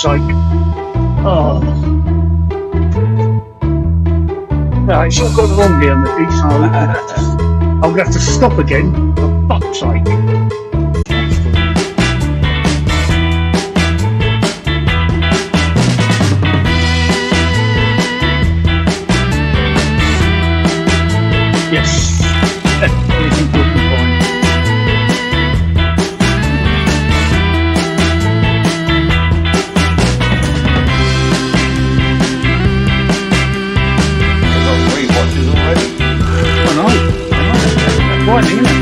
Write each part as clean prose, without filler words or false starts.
sake. Oh. No, it's all gone wrong here, Micky, so I'm going to have to stop again, for fuck's sake. Yes, everything's looking fine. Right, isn't it?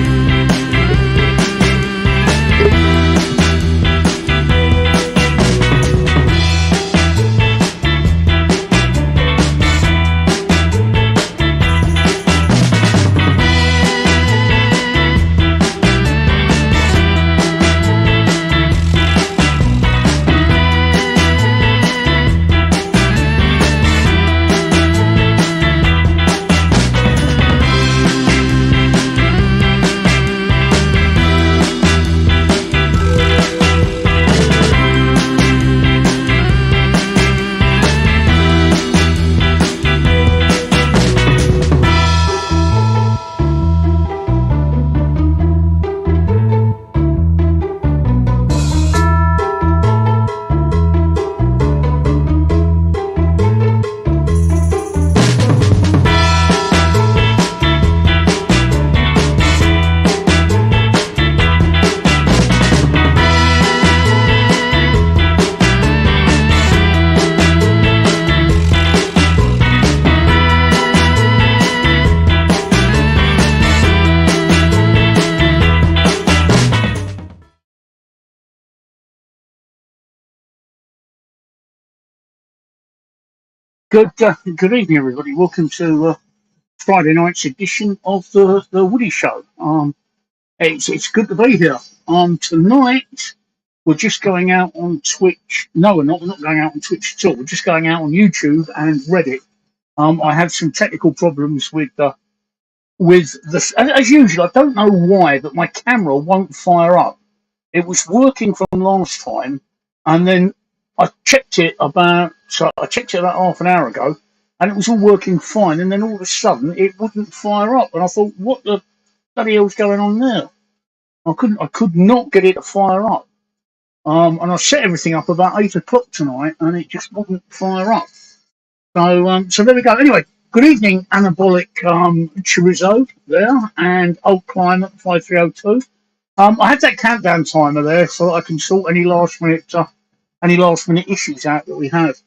Good evening, everybody. Welcome to Friday night's edition of the Woody Show. It's good to be here. Tonight we're just going out on Twitch. No, we're not. We're not going out on Twitch at all. We're just going out on YouTube and Reddit. I had some technical problems with the as usual. I don't know why, but my camera won't fire up. It was working from last time, and then I checked it about half an hour ago, and it was all working fine. And then all of a sudden, it wouldn't fire up, and I thought, "What the bloody hell's going on there?" I could not get it to fire up. And I set everything up about 8 o'clock tonight, and it just wouldn't fire up. So there we go. Anyway, good evening, Anabolic Chorizo there, and Old Climate 5302. I had that countdown timer there so that I can sort any last minute issues out that we have.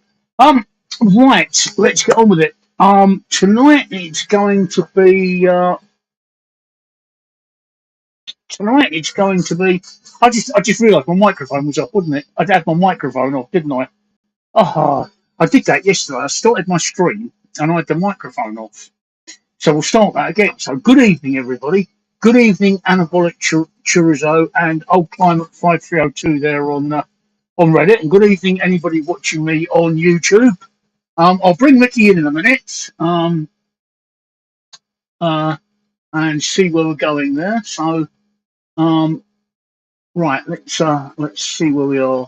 Right, let's get on with it. Tonight it's going to be. I just realised my microphone was off, wasn't it? I'd had my microphone off, didn't I? Oh, I did that yesterday. I started my stream and I had the microphone off. So we'll start that again. So good evening, everybody. Good evening, Anabolic Chorizo and Old Climate 5302 there on Reddit. And good evening, anybody watching me on YouTube. I'll bring Micky in a minute and see where we're going there. So, right, let's see where we are.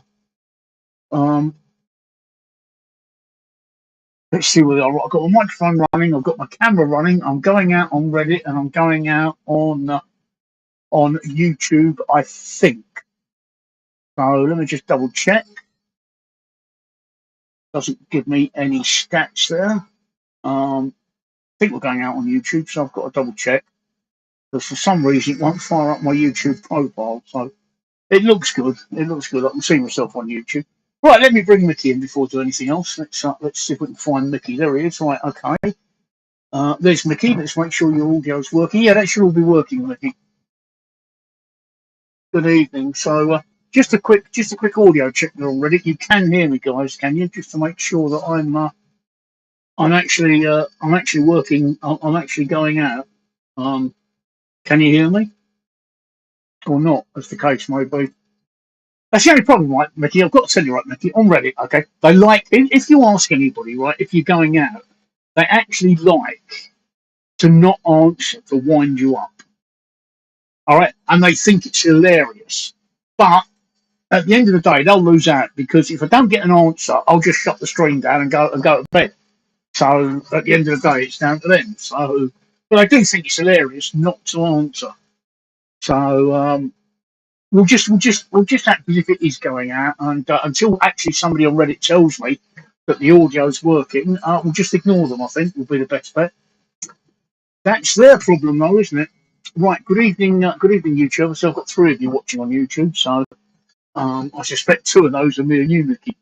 Let's see where we are. I've got my microphone running. I've got my camera running. I'm going out on Reddit and I'm going out on YouTube, I think. So let me just double check. Doesn't give me any stats there. I think we're going out on YouTube, so I've got to double check. Because for some reason it won't fire up my YouTube profile. So it looks good. It looks good. I can see myself on YouTube. Right, let me bring Micky in before I do anything else. Let's see if we can find Micky. There he is. Right, okay. There's Micky. Let's make sure your audio is working. Yeah, that should all be working, Micky. Good evening. So just a quick audio check there already. You can hear me, guys, can you? Just to make sure that I'm actually working. I'm actually going out. Can you hear me or not? As the case may be. That's the only problem, right, Micky? I've got to tell you, right, Micky, on Reddit, okay, they like, if you ask anybody, right, if you're going out, they actually like to not answer, to wind you up. All right? And they think it's hilarious. But At the end of the day, they'll lose out because if I don't get an answer, I'll just shut the stream down and go to bed. So at the end of the day, it's down to them. So, but I do think it's hilarious not to answer. So we'll just act as if it is going out, and until actually somebody on Reddit tells me that the audio's working, we'll just ignore them. I think will be the best bet. That's their problem, though, isn't it? Right. Good evening, YouTube. So I've got 3 of you watching on YouTube. So I suspect 2 of those are me and you, Micky.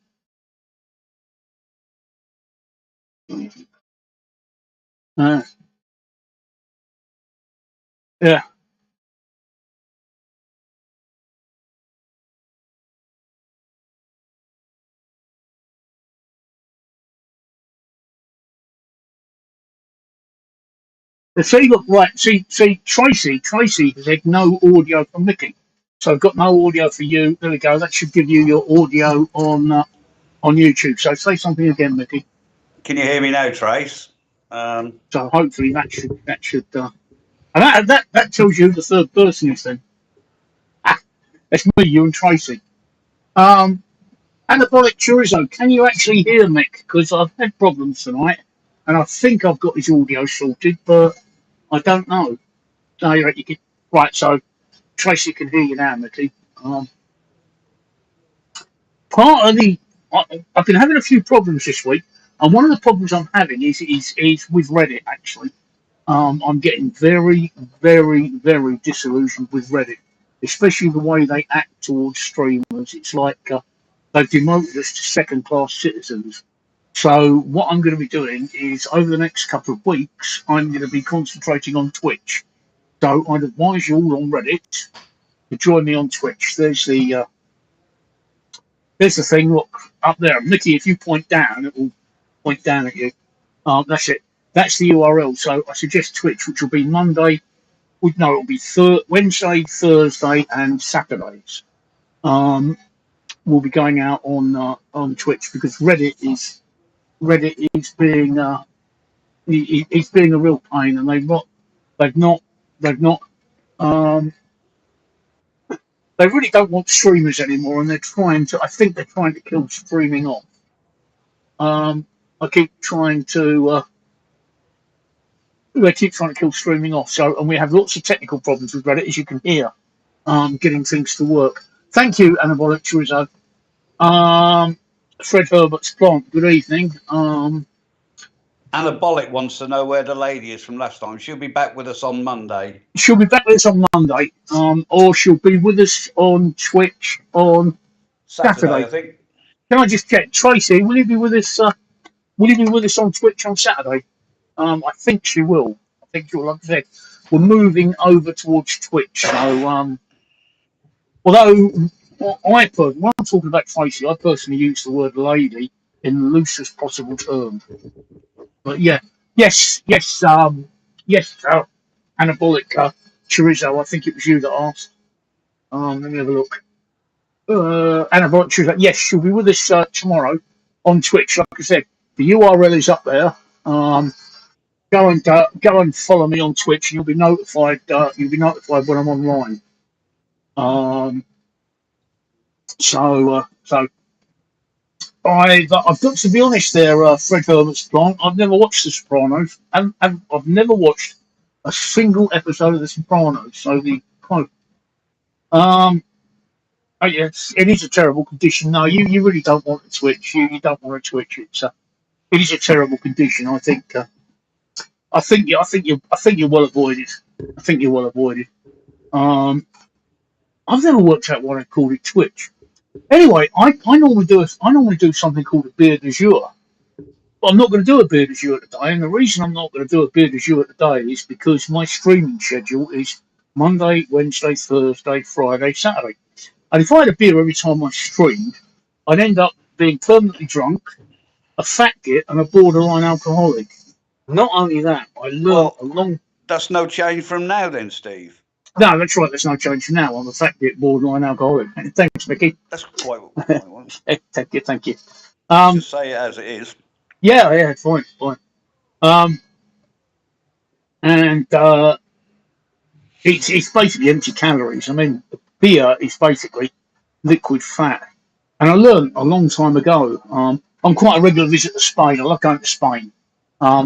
Yeah. See, look, right. See, Tracy has had no audio from Micky. So I've got no audio for you. There we go. That should give you your audio on YouTube. So say something again, Micky. Can you hear me now, Trace? So hopefully that should and that tells you who the third person is then. It's me, you, and Tracy. Anabolic chorizo, can you actually hear Mick? Because I've had problems tonight, and I think I've got his audio sorted, but I don't know. No, you can, right, so Tracy can hear you now, Micky. Part of the I've been having a few problems this week, and one of the problems I'm having is with Reddit actually. I'm getting very, very, very disillusioned with Reddit, especially the way they act towards streamers. It's like they've demoted us to second-class citizens. So what I'm going to be doing is over the next couple of weeks, I'm going to be concentrating on Twitch. So I'd advise you all on Reddit to join me on Twitch. There's the thing. Look up there, Micky. If you point down, it will point down at you. That's it. That's the URL. So I suggest Twitch, which will be Monday. No, it'll be Wednesday, Thursday, and Saturdays. We'll be going out on Twitch because Reddit is being it's being a real pain, and they've not they really don't want streamers anymore, and I think they're trying to kill streaming off. I keep trying to they keep trying to kill streaming off. So, and we have lots of technical problems with Reddit, as you can hear, getting things to work. Thank you, Anabolic Chorizo. Fred Herbert's plant. Good evening. Anabolic wants to know where the lady is from last time. She'll be back with us on Monday. She'll be back with us on Monday, or she'll be with us on Twitch on Saturday. I think. Can I just check, Tracy? Will you be with us? Will you be with us on Twitch on Saturday? I think she will. I think she will. Like I said, we're moving over towards Twitch. So, although when I'm talking about Tracy, I personally use the word lady in the loosest possible term. But yeah, yes, Anabolic Chorizo. I think it was you that asked. Let me have a look. Anabolic Chorizo. Yes, she'll be with us tomorrow on Twitch. Like I said, the URL is up there. Go and follow me on Twitch, and you'll be notified. You'll be notified when I'm online. So I've got to be honest there, Fred Herbert's plant. I've never watched The Sopranos, and I've never watched a single episode of The Sopranos. So oh yes, it is a terrible condition. No, you really don't want to twitch. You don't want to twitch. It is a terrible condition. I think you're well avoided. I think you're well avoided. I've never worked out why they called it Twitch. Anyway, I normally do something called a Bier du Jour. But I'm not going to do a Bier du Jour today, and the reason I'm not going to do a Bier du Jour today is because my streaming schedule is Monday, Wednesday, Thursday, Friday, Saturday. And if I had a beer every time I streamed, I'd end up being permanently drunk, a fat git, and a borderline alcoholic. Not only that, I learned a long. That's no change from now, then, Steve. No, that's right. There's no change from now. I'm a fat git, borderline alcoholic. Thanks, Micky. That's quite what I want. Thank you. Just say it as it is. Yeah, fine. And it's basically empty calories. I mean, beer is basically liquid fat. And I learned a long time ago. I'm quite a regular visitor to Spain. I love going to Spain.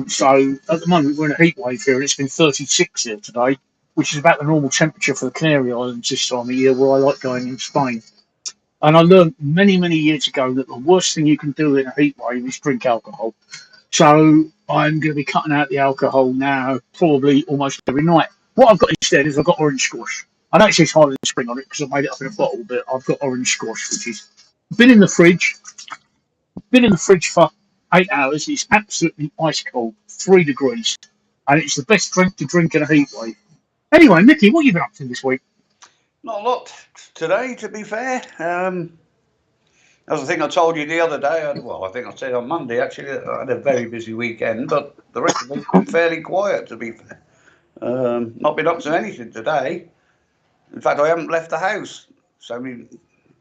So at the moment we're in a heat wave here, and it's been 36 here today, which is about the normal temperature for the Canary Islands this time of year, where I like going in Spain. And I learned many, many years ago that the worst thing you can do in a heat wave is drink alcohol. So I'm going to be cutting out the alcohol now, probably almost every night. What I've got instead is I've got orange squash. I know it says Highland Spring on it because I made it up in a bottle, but I've got orange squash, which is been in the fridge, for 8 hours. It's absolutely ice cold, 3 degrees, and it's the best drink to drink in a heat wave. Anyway, Micky, what have you been up to this week? Not a lot today, to be fair. As I think I told you the other day, I think I said on Monday actually, I had a very busy weekend, but the rest of it's been fairly quiet, to be fair. Not been up to anything today. In fact, I haven't left the house. So I'm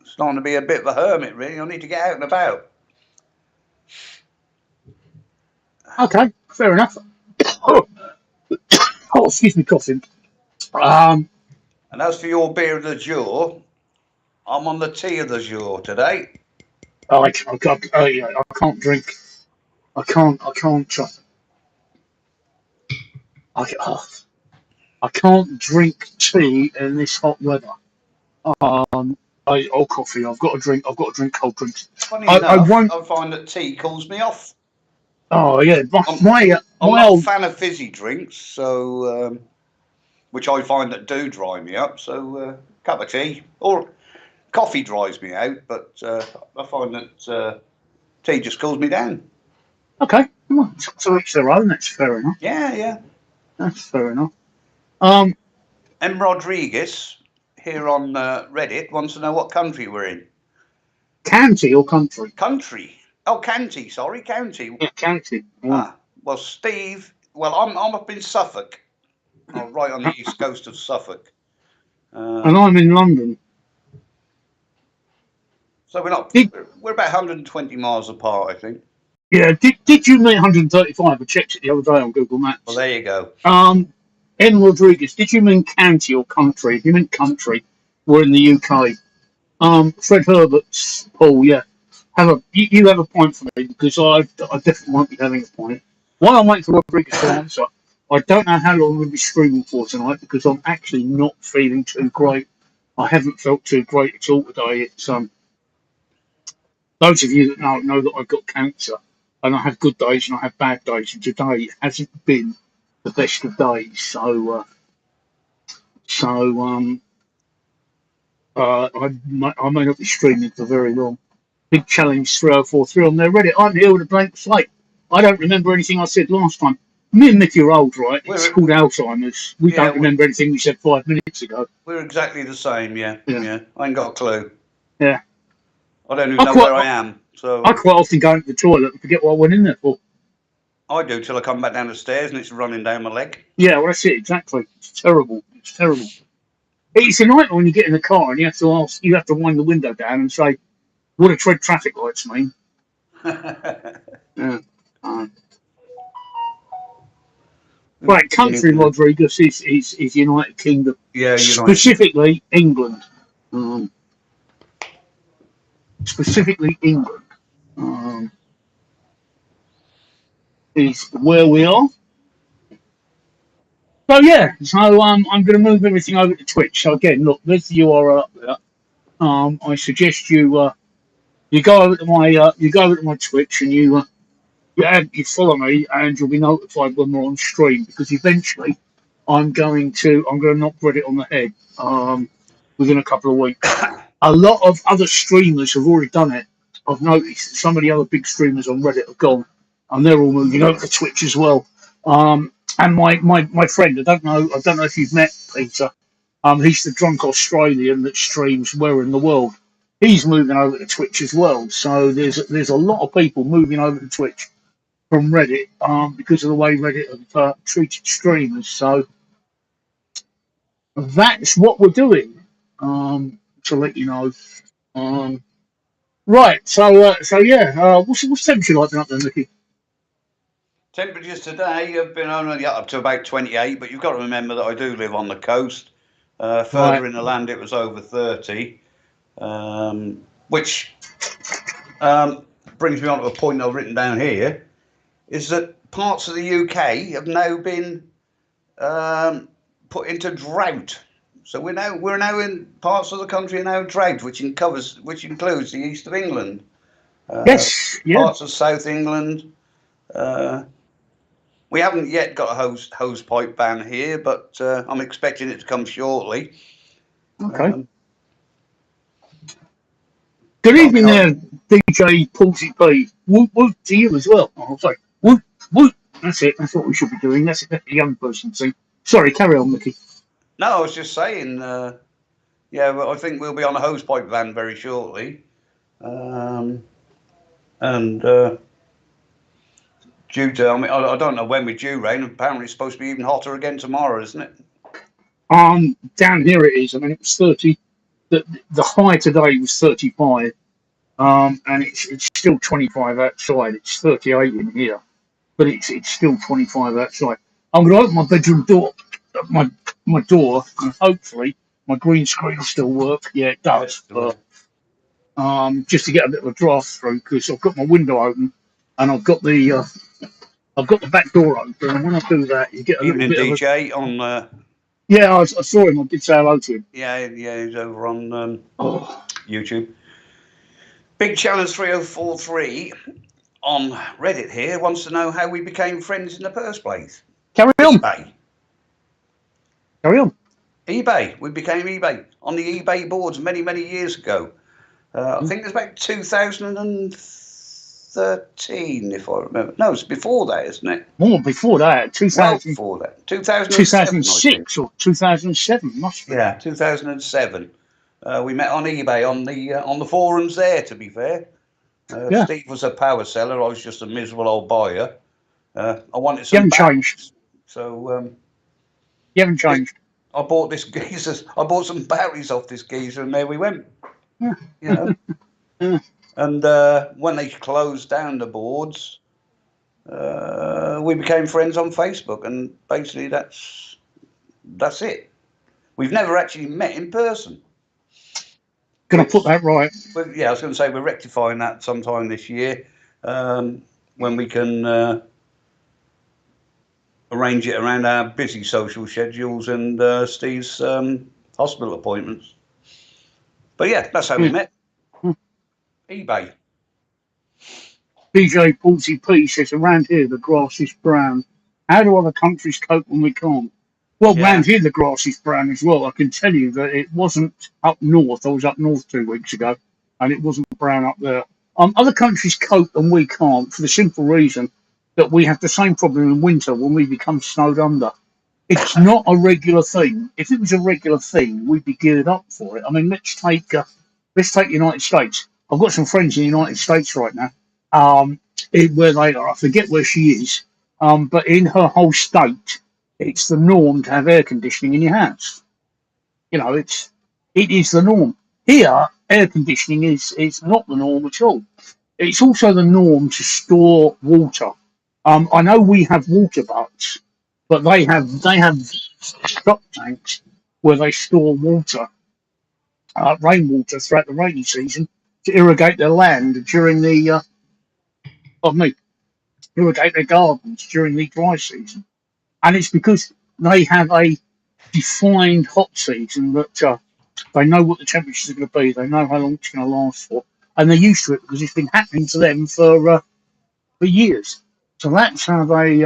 starting to be a bit of a hermit, really. I need to get out and about. Okay, fair enough. Oh, excuse me, coughing. Um, And as for your Bier du Jour, I'm on the tea of the jour today. I can't drink. I can't. I can't drink tea in this hot weather. Or coffee. I've got to drink. I've got to drink cold drinks. Funny I enough, won't. I find that tea cools me off. Oh yeah, I'm my not a old. fan of fizzy drinks, so which I find that do dry me up. So cup of tea or coffee dries me out, but I find that tea just cools me down. Okay, well, to each their own. That's fair enough. Yeah, yeah. That's fair enough. Um, M. Rodriguez here on Reddit wants to know what country we're in. county or country? Country. Oh, county. Sorry, county. Yeah, county. Yeah. Ah, well, Steve. Well, I'm up in Suffolk, right on the east coast of Suffolk. And I'm in London. So we're about 120 miles apart, I think. Yeah, did you mean 135? I checked it the other day on Google Maps. Well, there you go. N. Rodriguez, did you mean county or country? If you meant country, we're in the UK. Fred Herbert's Paul, yeah. You have a point for me because I definitely won't be having a point. While I'm waiting for Rodriguez to answer, I don't know how long I'm going to be streaming for tonight because I'm actually not feeling too great. I haven't felt too great at all today. It's those of you that know that I've got cancer, and I have good days and I have bad days, and today hasn't been the best of days. So I may not be streaming for very long. Big challenge 3043 on there. Reddit. I'm here with a blank slate. I don't remember anything I said last time. Me and Micky are old, right? It's called Alzheimer's. We don't remember anything we said 5 minutes ago. We're exactly the same, yeah. I ain't got a clue. Yeah. I don't even know where I am. So I quite often go into the toilet and forget what I went in there for. I do till I come back down the stairs and it's running down my leg. Yeah, well, that's it, exactly. It's terrible. It's terrible. It's a nightmare when you get in the car and you have to wind the window down and say, what do tread traffic lights mean? Yeah. Right, country Rodriguez is United Kingdom. Yeah, specifically England. Specifically England is where we are. So yeah, I'm going to move everything over to Twitch. So again, look, there's the URL up there. I suggest you go over to my Twitch and you follow me, and you'll be notified when we're on stream because eventually I'm going to knock Reddit on the head within a couple of weeks. A lot of other streamers have already done it. I've noticed that some of the other big streamers on Reddit have gone, and they're all moving over to Twitch as well. And my friend, I don't know if you've met Peter. He's the drunk Australian that streams where in the world. He's moving over to Twitch as well. So there's a lot of people moving over to Twitch from Reddit because of the way Reddit have treated streamers. So that's what we're doing. To let you know. Right. So yeah. What's temperature like up there, Micky? Temperatures today have been only up to about 28, but you've got to remember that I do live on the coast. Further in the land, it was over 30. which brings me on to a point I've written down here, is that parts of the UK have now been put into drought. So we're now in parts of the country now drought, which includes the east of England, Yes, yeah. parts of South England. We haven't yet got a hose pipe ban here, but I'm expecting it to come shortly. Okay. Good evening there, DJ Palsy P. Woot woot to you as well. Oh, sorry. Woot woot. That's it. That's what we should be doing. That's a young person thing. Sorry, carry on, Micky. No, I was just saying, yeah, well, I think we'll be on a hose pipe ban very shortly. And due to, I mean, I don't know when we're due rain. Apparently it's supposed to be even hotter again tomorrow, isn't it? Down here it is. I mean, it was 30. The high today was 35. And it's still 25 outside. It's 38 in here, but it's still 25 outside. I'm going to open my bedroom door, my door, and hopefully my green screen will still work. Yeah, it does. But just to get a bit of a draft through, because I've got my window open and I've got the back door open. And when I do that, you get a Evening little bit DJ of on. Yeah, I saw him. I did say hello to him. Yeah, he's over on YouTube. Big Challenge 3043 on Reddit here wants to know how we became friends in the first place. Carry on. eBay. Carry on. eBay. We became eBay on the eBay boards many, many years ago. I think it was about 2013, if I remember. No, it's before that, isn't it? More before that. 2000. Well, before that. 2006 or 2007. Must be. Yeah, 2007. We met on eBay on the forums there. To be fair, Steve was a power seller. I was just a miserable old buyer. I wanted some. You haven't changed. So you haven't changed. I bought this geezer. I bought some batteries off this geezer, and there we went. You know. And when they closed down the boards, we became friends on Facebook, and basically that's it. We've never actually met in person. Can I put that right? Yeah, I was going to say we're rectifying that sometime this year when we can arrange it around our busy social schedules and Steve's hospital appointments. But yeah, that's how we met. eBay. DJ Palsy P says, around here the grass is brown. How do other countries cope when we can't? Well, around here the grass is brown as well. I can tell you that it wasn't up north. I was up north 2 weeks ago, and it wasn't brown up there. Other countries cope and we can't for the simple reason that we have the same problem in winter when we become snowed under. It's not a regular thing. If it was a regular thing, we'd be geared up for it. I mean, let's take the United States. I've got some friends in the United States right now. Where they are, I forget where she is, but in her whole state, it's the norm to have air conditioning in your house. You know, it is the norm. Here, air conditioning is not the norm at all. It's also the norm to store water. I know we have water butts, but they have stock tanks where they store water, rainwater throughout the rainy season to irrigate their land during the irrigate their gardens during the dry season. And it's because they have a defined hot season that they know what the temperatures are going to be. They know how long it's going to last for, and they're used to it because it's been happening to them for years. So that's how they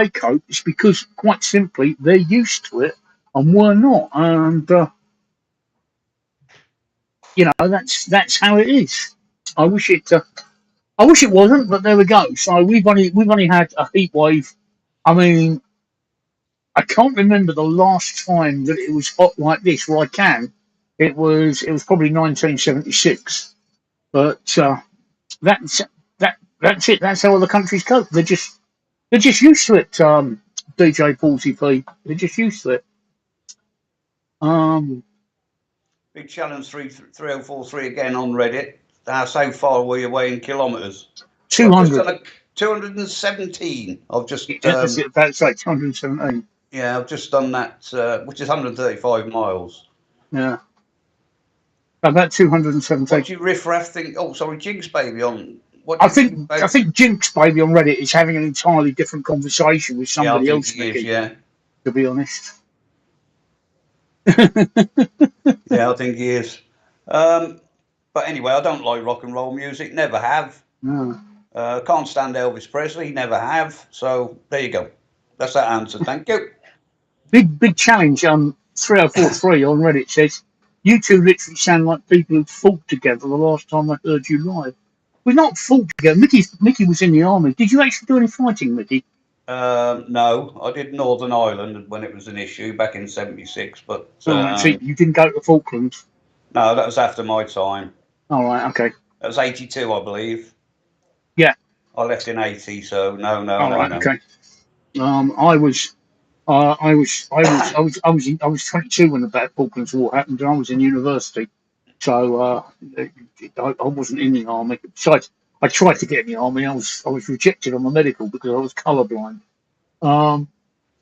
cope. It's because, quite simply, they're used to it and we're not. And that's how it is. I wish it wasn't, but there we go. So we've only had a heat wave. I mean, I can't remember the last time that it was hot like this. Well, I can. It was probably 1976. But that's it. That's how other countries cope. They're just used to it. DJ Palsy P. They're just used to it. Big Challenge 3043 again on Reddit. So far were you away in kilometres? 200. 217. I've just. That's it. That's like 217. Yeah, I've just done that, which is 135 miles. Yeah. About 217. What do you riff-raff think? Oh, sorry, Jinx Baby on. What do you think I about? think Jinx Baby on Reddit is having an entirely different conversation with Yeah, I somebody think else, he is. Mickey, Yeah, to be honest. yeah, I think he is. But anyway, I don't like rock and roll music. Never have. No. Can't stand Elvis Presley. Never have. So there you go. That's that answer. Thank you. Big challenge. 3043 on Reddit says, "You two literally sound like people who fought together the last time I heard you live." We're not fought together. Mickey was in the army. Did you actually do any fighting, Mickey? No, I did Northern Ireland when it was an issue back in '76, but All right. So you didn't go to the Falklands. no, that was after my time. All right. Okay. That was '82, I believe. Yeah. I left in '80, so no, All right. no. Okay. I was. I was 22 when the Falklands War happened, and I was in university, so I wasn't in the army. Besides, I tried to get in the army. I was rejected on my medical because I was colourblind. Um,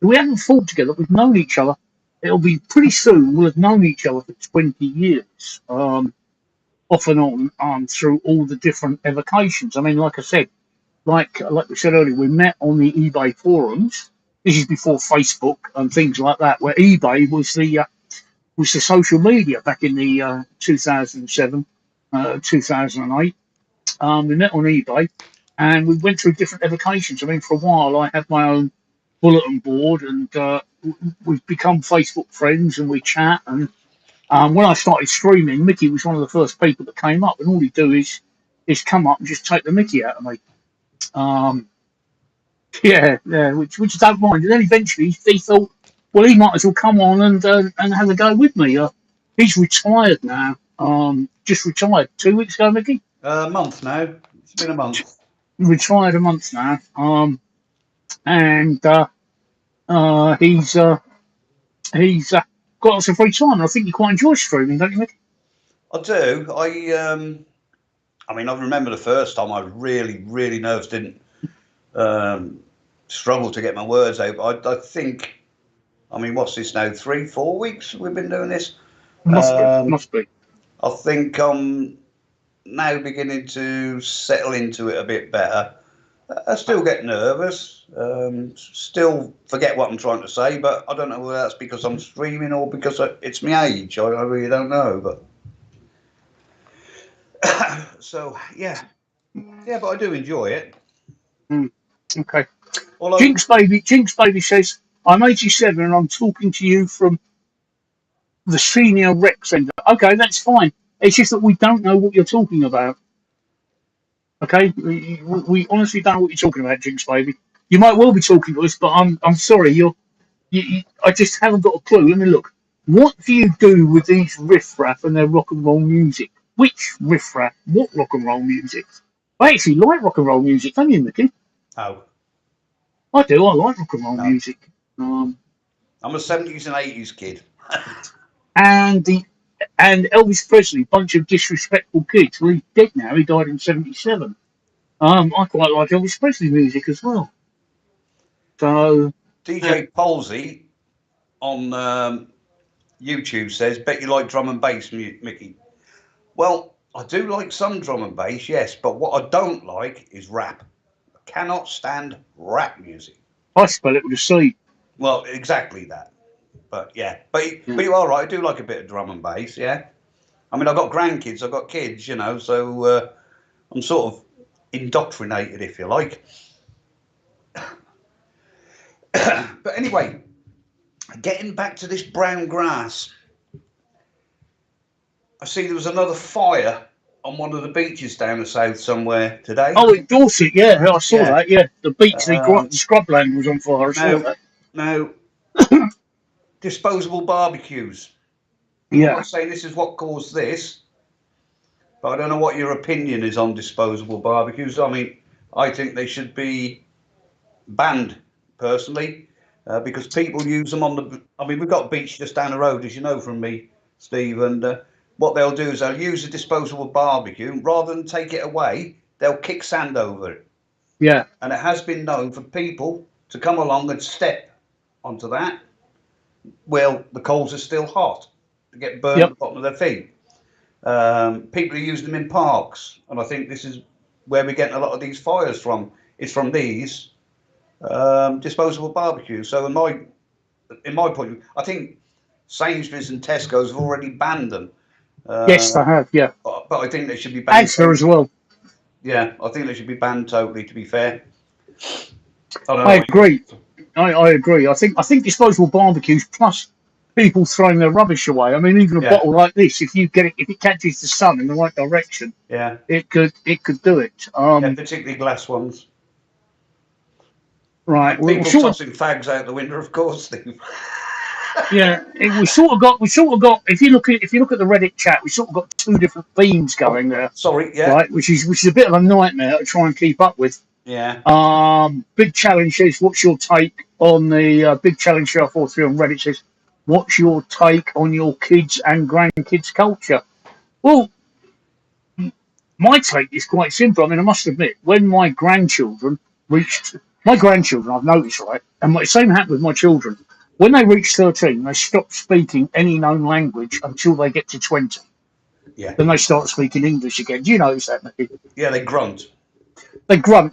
we haven't fought together. We've known each other. It'll be pretty soon. We'll have known each other for 20 years, off and on, through all the different evocations. I mean, like I said, like we said earlier, we met on the eBay forums. This is before Facebook and things like that, where eBay was the social media back in the 2007, 2008. We met on eBay, and we went through different evocations. I mean, for a while, I had my own bulletin board, and we've become Facebook friends, and we chat. And when I started streaming, Mickey was one of the first people that came up, and all he'd do is come up and just take the Mickey out of me. Um, yeah, which I don't mind. And then eventually he thought, well, he might as well come on and have a go with me. He's retired now. Just retired 2 weeks ago, Mickey. A month now. It's been a month. Retired a month now. And he's got lots of free time. I think you quite enjoy streaming, don't you, Mickey? I do. I mean, I remember the first time I was really nervous. Didn't struggle to get my words out. I think. I mean, what's this now? 3, 4 weeks we've been doing this. Must be. I think I'm now beginning to settle into it a bit better. I still get nervous, still forget what I'm trying to say, but I don't know whether that's because I'm streaming or because it's my age. I really don't know, but so yeah, but I do enjoy it. Okay. Although, Jinx Baby says, I'm 87 and I'm talking to you from the senior rec centre. Okay, that's fine. It's just that we don't know what you're talking about. Okay, we honestly don't know what you're talking about, Jinx Baby. You might well be talking to us, but I'm sorry. I just haven't got a clue. Let me look. What do you do with these riff-raff and their rock and roll music? Which riff-raff? What rock and roll music? I actually like rock and roll music, don't you, Mickey? oh, I do. I like rock and roll no, music. I'm a '70s and '80s kid. And Elvis Presley, bunch of disrespectful kids. Well, he's dead now. He died in '77. I quite like Elvis Presley music as well. So DJ Polsey on YouTube says, "Bet you like drum and bass, Mickey." Well, I do like some drum and bass, yes, but what I don't like is rap. I cannot stand rap music. I spell it with a C. Well, exactly that. But yeah, Yeah. but you are right. I do like a bit of drum and bass. Yeah, I mean, I've got grandkids, I've got kids, so I'm sort of indoctrinated, if you like. But anyway, getting back to this brown grass, I see there was another fire on one of the beaches down the south somewhere today. Oh, in Dorset, yeah, I saw Yeah. that. Yeah, the beach, the Um, scrubland was on fire. I saw that. now, disposable barbecues. I'm Yeah, not saying this is what caused this, but I don't know what your opinion is on disposable barbecues. I mean, I think they should be banned, personally, because people use them on the. I mean, we've got a beach just down the road, as you know from me, Steve, and what they'll do is they'll use a disposable barbecue, rather than take it away, they'll kick sand over it. yeah, And it has been known for people to come along and step onto that while the coals are still hot, to get burned yep. the bottom of their feet. People are using them in parks, and I think this is where we're getting a lot of these fires from. It's from these disposable barbecues. So in my point of view, I think Sainsbury's and Tesco's have already banned them. Yes, they have. Yeah, but I think they should be banned. Asda as well. Yeah, I think they should be banned totally. To be fair, I agree. I agree. I think disposable barbecues plus people throwing their rubbish away. I mean, even a bottle like this, if it catches the sun in the right direction, it could do it. Particularly glass ones. Right. And people tossing fags out the window, of course, Steve. Yeah, we sort of got. If you look at the Reddit chat, we sort of got two different themes going there. Sorry, yeah. Right, which is a bit of a nightmare to try and keep up with. Yeah. Big Challenge says, "What's your take on the Big Challenge 343 on Reddit?" Says, "What's your take on your kids and grandkids culture?" Well, my take is quite simple. I mean, I must admit, when my grandchildren, I've noticed, right, and the same happened with my children. When they reach 13, they stop speaking any known language until they get to 20. Yeah. Then they start speaking English again. Do you notice that, Micky? Yeah, they grunt. They grunt,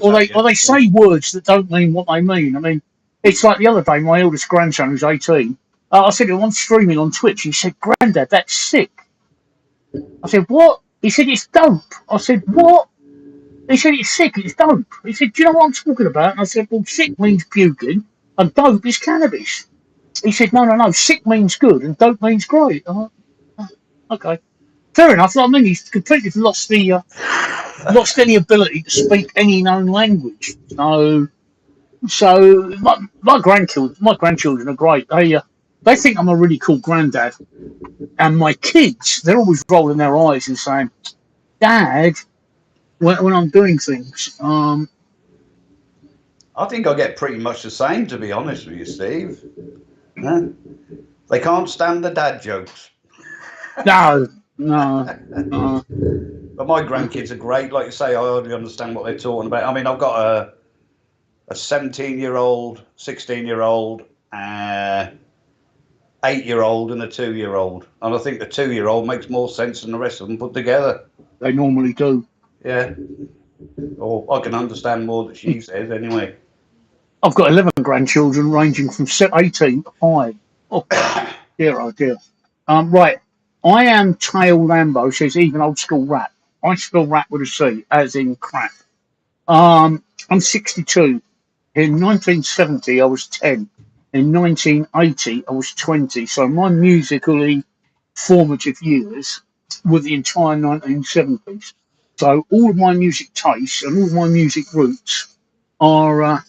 or they say words that don't mean what they mean. I mean, it's like the other day, my eldest grandson, who's 18, I said to him, I'm streaming on Twitch. He said, "Grandad, that's sick." I said, "What?" He said, "It's dope." I said, "What?" He said, "It's sick, it's dope." He said, "Do you know what I'm talking about?" And I said, "Well, sick means puking, and dope is cannabis." He said, No, sick means good, and dope means great. Oh, okay. Fair enough. I mean, he's completely lost any ability to speak any known language. So my grandchildren are great. They think I'm a really cool granddad, and my kids, they're always rolling their eyes and saying, "Dad," when I'm doing things. I think I get pretty much the same, to be honest with you, Steve. Yeah. They can't stand the dad jokes. No. But my grandkids are great. Like you say, I hardly understand what they're talking about. I mean, I've got a 17-year-old, 16-year-old, 8-year-old, and a 2-year-old. And I think the 2-year-old makes more sense than the rest of them put together. They normally do. Yeah. Or I can understand more that she says anyway. I've got 11 grandchildren ranging from 18 to 5. Oh, dear, oh dear. Right. I am Tail Lambo, says even old school rap. I spell rap with a C, as in crap. I'm 62. In 1970, I was 10. In 1980, I was 20. So my musically formative years were the entire 1970s. So all of my music tastes and all of my music roots are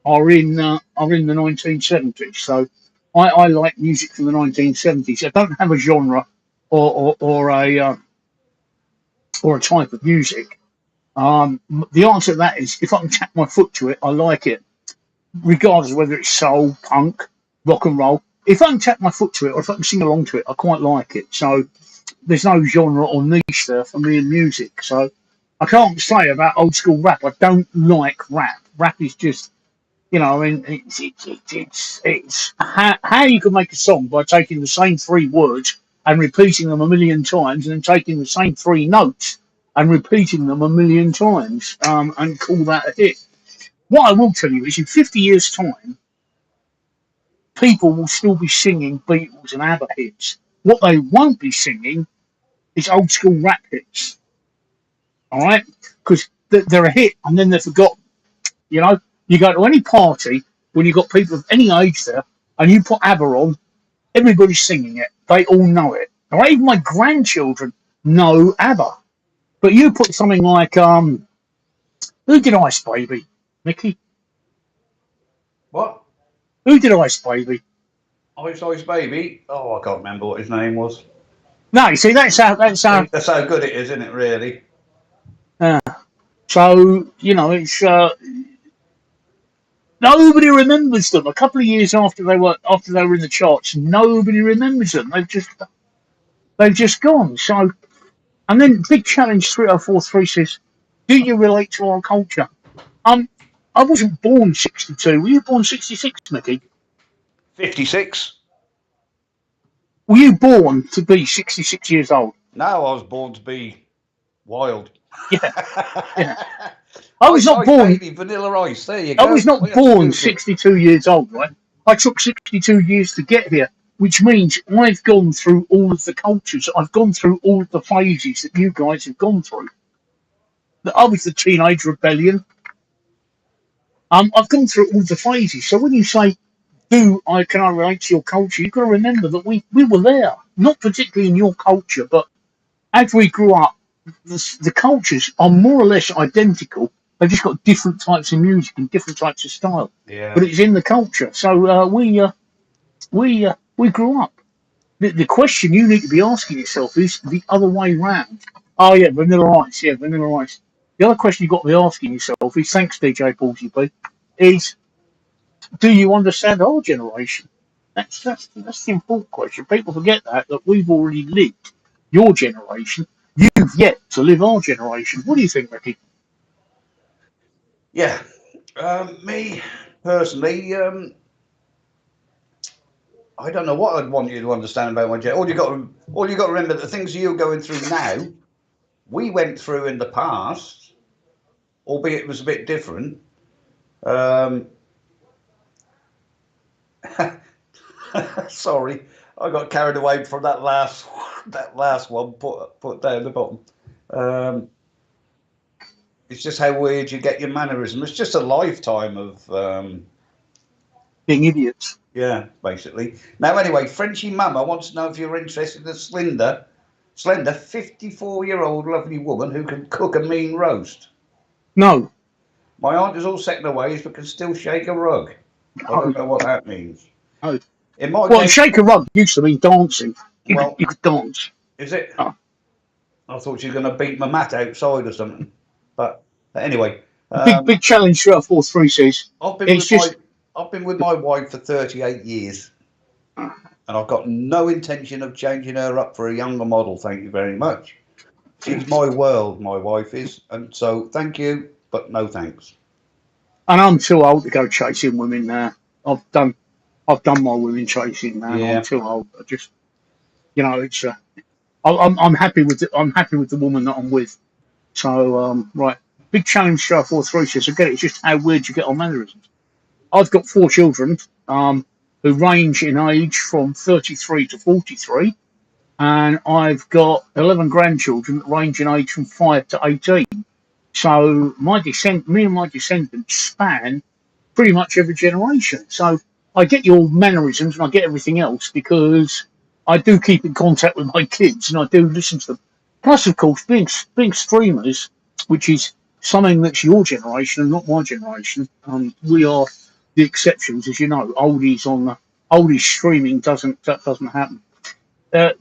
in the 1970s. So I like music from the 1970s. I don't have a genre or a type of music. The answer to that is if I can tap my foot to it, I like it, regardless of whether it's soul, punk, rock and roll. If I can tap my foot to it, or if I can sing along to it, I quite like it. So there's no genre or niche there for me in music. So I can't say about old school rap. I don't like rap. Rap is just, I mean, it's how you can make a song by taking the same 3 words and repeating them a million times, and then taking the same 3 notes and repeating them a million times, and call that a hit. What I will tell you is, in 50 years' time, people will still be singing Beatles and ABBA hits. What they won't be singing is old school rap hits. All right, because they're a hit and then they're forgotten. You go to any party when you've got people of any age there, and you put ABBA on, everybody's singing it. They all know it. All right, even my grandchildren know ABBA. But you put something like who did Ice Baby? Micky? What? Who did Ice Baby? Ice Baby? Oh, I can't remember what his name was. No, you see, that's how That's how good it is, isn't it, really? So, it's nobody remembers them. A couple of years after they were in the charts, nobody remembers them. They've just gone. So, and then Big Challenge 3043 says, "Do you relate to our culture?" I wasn't born 62. Were you born 66, Micky? 56. Were you born to be 66 years old? No, I was born to be wild. Yeah, yeah. I was not Ice born. baby, vanilla ice. There you I go. was not All you have to born Google it. 62 years old, right? I took 62 years to get here, which means I've gone through all of the cultures. I've gone through all of the phases that you guys have gone through. I was the teenage rebellion. I've gone through all the phases. So when you say, can I relate to your culture? You've got to remember that we were there, not particularly in your culture, but as we grew up, the cultures are more or less identical. They've just got different types of music and different types of style, Yeah. but it's in the culture. So we grew up. The question you need to be asking yourself is the other way round. Oh yeah, vanilla ice. Yeah, vanilla ice. The other question you've got to be asking yourself is, thanks DJ Ballsy B, is do you understand our generation? That's the important question. People forget that we've already lived your generation. You've yet to live our generation. What do you think, Micky? Yeah. Me personally, I don't know what I'd want you to understand about my generation. All you got to remember, the things you're going through now, we went through in the past, albeit it was a bit different. Sorry, I got carried away from that last one. Put down the bottom. Um, it's just how weird you get your mannerism. It's just a lifetime of Being idiots. yeah, basically. Now, anyway, Frenchy Mama wants to know if you're interested in a slender 54-year-old lovely woman who can cook a mean roast. No, My aunt is all set in her ways, but can still shake a rug. I no, don't know what that means. no. In my Well, case, shake a rug used to mean dancing. well, You could dance. is it? Oh. I thought you were going to beat my mat outside or something. But anyway, Big challenge 343 says I've been it's with my just I've been with my wife for 38 years, and I've got no intention of changing her up for a younger model. Thank you very much. She's my world, my wife is, and so thank you, but no thanks. and I'm too old to go chasing women now. I've done my women chasing now. I'm Yeah, too old. I just it's I'm happy with I'm happy with the woman that I'm with. So right, big challenge show 4-3 says again. It's just how weird you get on mannerisms. I've got 4 children who range in age from 33 to 43, and I've got 11 grandchildren that range in age from 5 to 18. So me and my descendants span pretty much every generation. So I get your mannerisms and I get everything else because I do keep in contact with my kids and I do listen to them. Plus, of course, being streamers, which is something that's your generation and not my generation, we are the exceptions, as you know. Oldies streaming doesn't happen.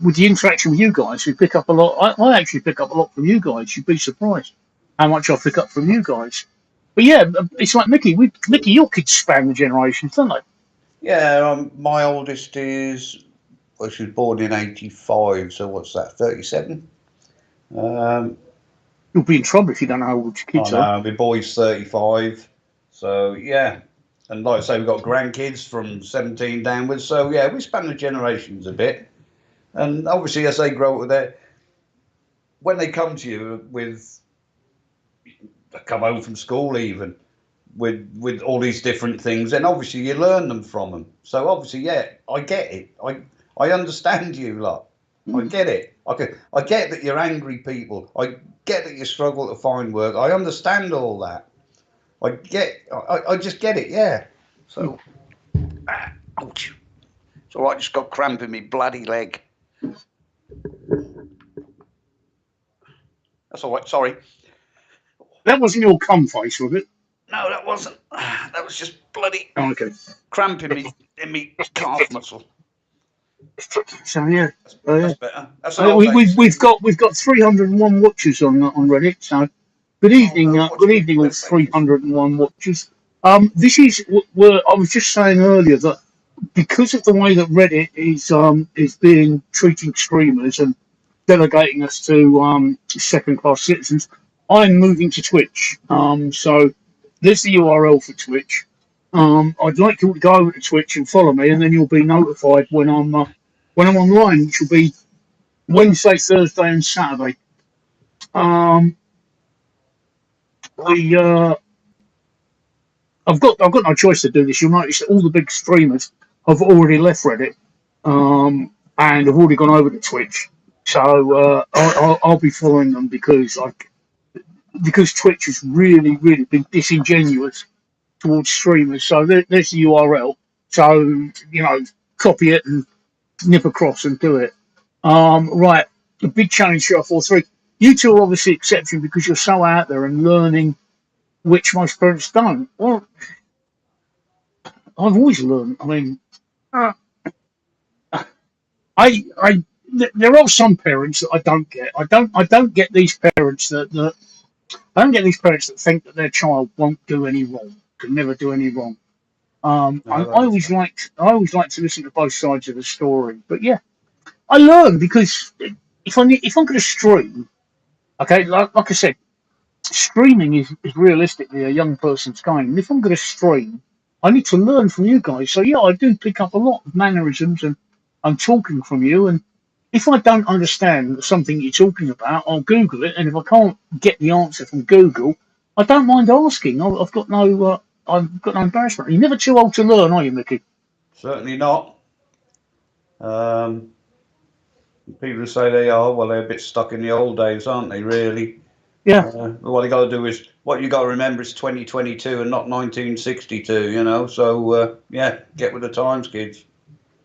With the interaction with you guys, we pick up a lot. I actually pick up a lot from you guys. You'd be surprised how much I pick up from you guys. But yeah, it's like Micky. Micky, your kids span the generations, don't they? yeah. My oldest is well, she was born in '85, so what's that? 37. Um, You'll be in trouble if you don't know how old your oh kids are. no, my boy's 35. So yeah, and like I say, we've got grandkids from 17 downwards. So yeah, we span the generations a bit. And obviously, as they grow up, when they come to you with, they come home from school even with all these different things, then obviously you learn them from them. So obviously, yeah, I get it. I understand you lot. I get it. I get that you're angry people. I get that you struggle to find work. I understand all that. I just get it. Yeah. So, ouch. It's all right. I just got cramp in my bloody leg. That's all right. Sorry. That wasn't your cum face, was it? No, that wasn't. That was just bloody Oh, okay. cramp in me calf muscle. So yeah, That's yeah. better. That's an old age thing. We've got 301 watchers on Reddit. So Oh no, watch good me evening, all web pages. 301 watchers. This is where I was just saying earlier that because of the way that Reddit is being treating streamers and delegating us to second class citizens, I'm moving to Twitch. So there's the URL for Twitch. I'd like you to go over to Twitch and follow me, and then you'll be notified when I'm online, which will be Wednesday, Thursday, and Saturday. Um, we I've got no choice to do this. You'll notice that all the big streamers have already left Reddit, and have already gone over to Twitch. So I'll be following them because Twitch has really, really been disingenuous towards streamers. So there's the URL. So copy it and nip across and do it. Right, the big challenge show 4-3. You two are obviously exception because you're so out there and learning, which most parents don't. Well, I've always learned. I mean, uh, I there are some parents that I don't get. I don't get these parents that I don't get these parents that think that their child won't do any wrong, can never do any wrong. I No, that is always like to listen to both sides of the story. But yeah, I learn because if I'm going to stream, okay, like I said, streaming is realistically a young person's game. And if I'm going to stream, I need to learn from you guys. So yeah, I do pick up a lot of mannerisms and I'm talking from you. And if I don't understand something you're talking about, I'll Google it. And if I can't get the answer from Google, I don't mind asking. I've got no embarrassment. You're never too old to learn, are you, Micky? certainly not. People who say they are, well, they're a bit stuck in the old days, aren't they? Really. Yeah. What you got to do is what you got to remember is 2022 and not 1962. You know, so yeah, get with the times, kids.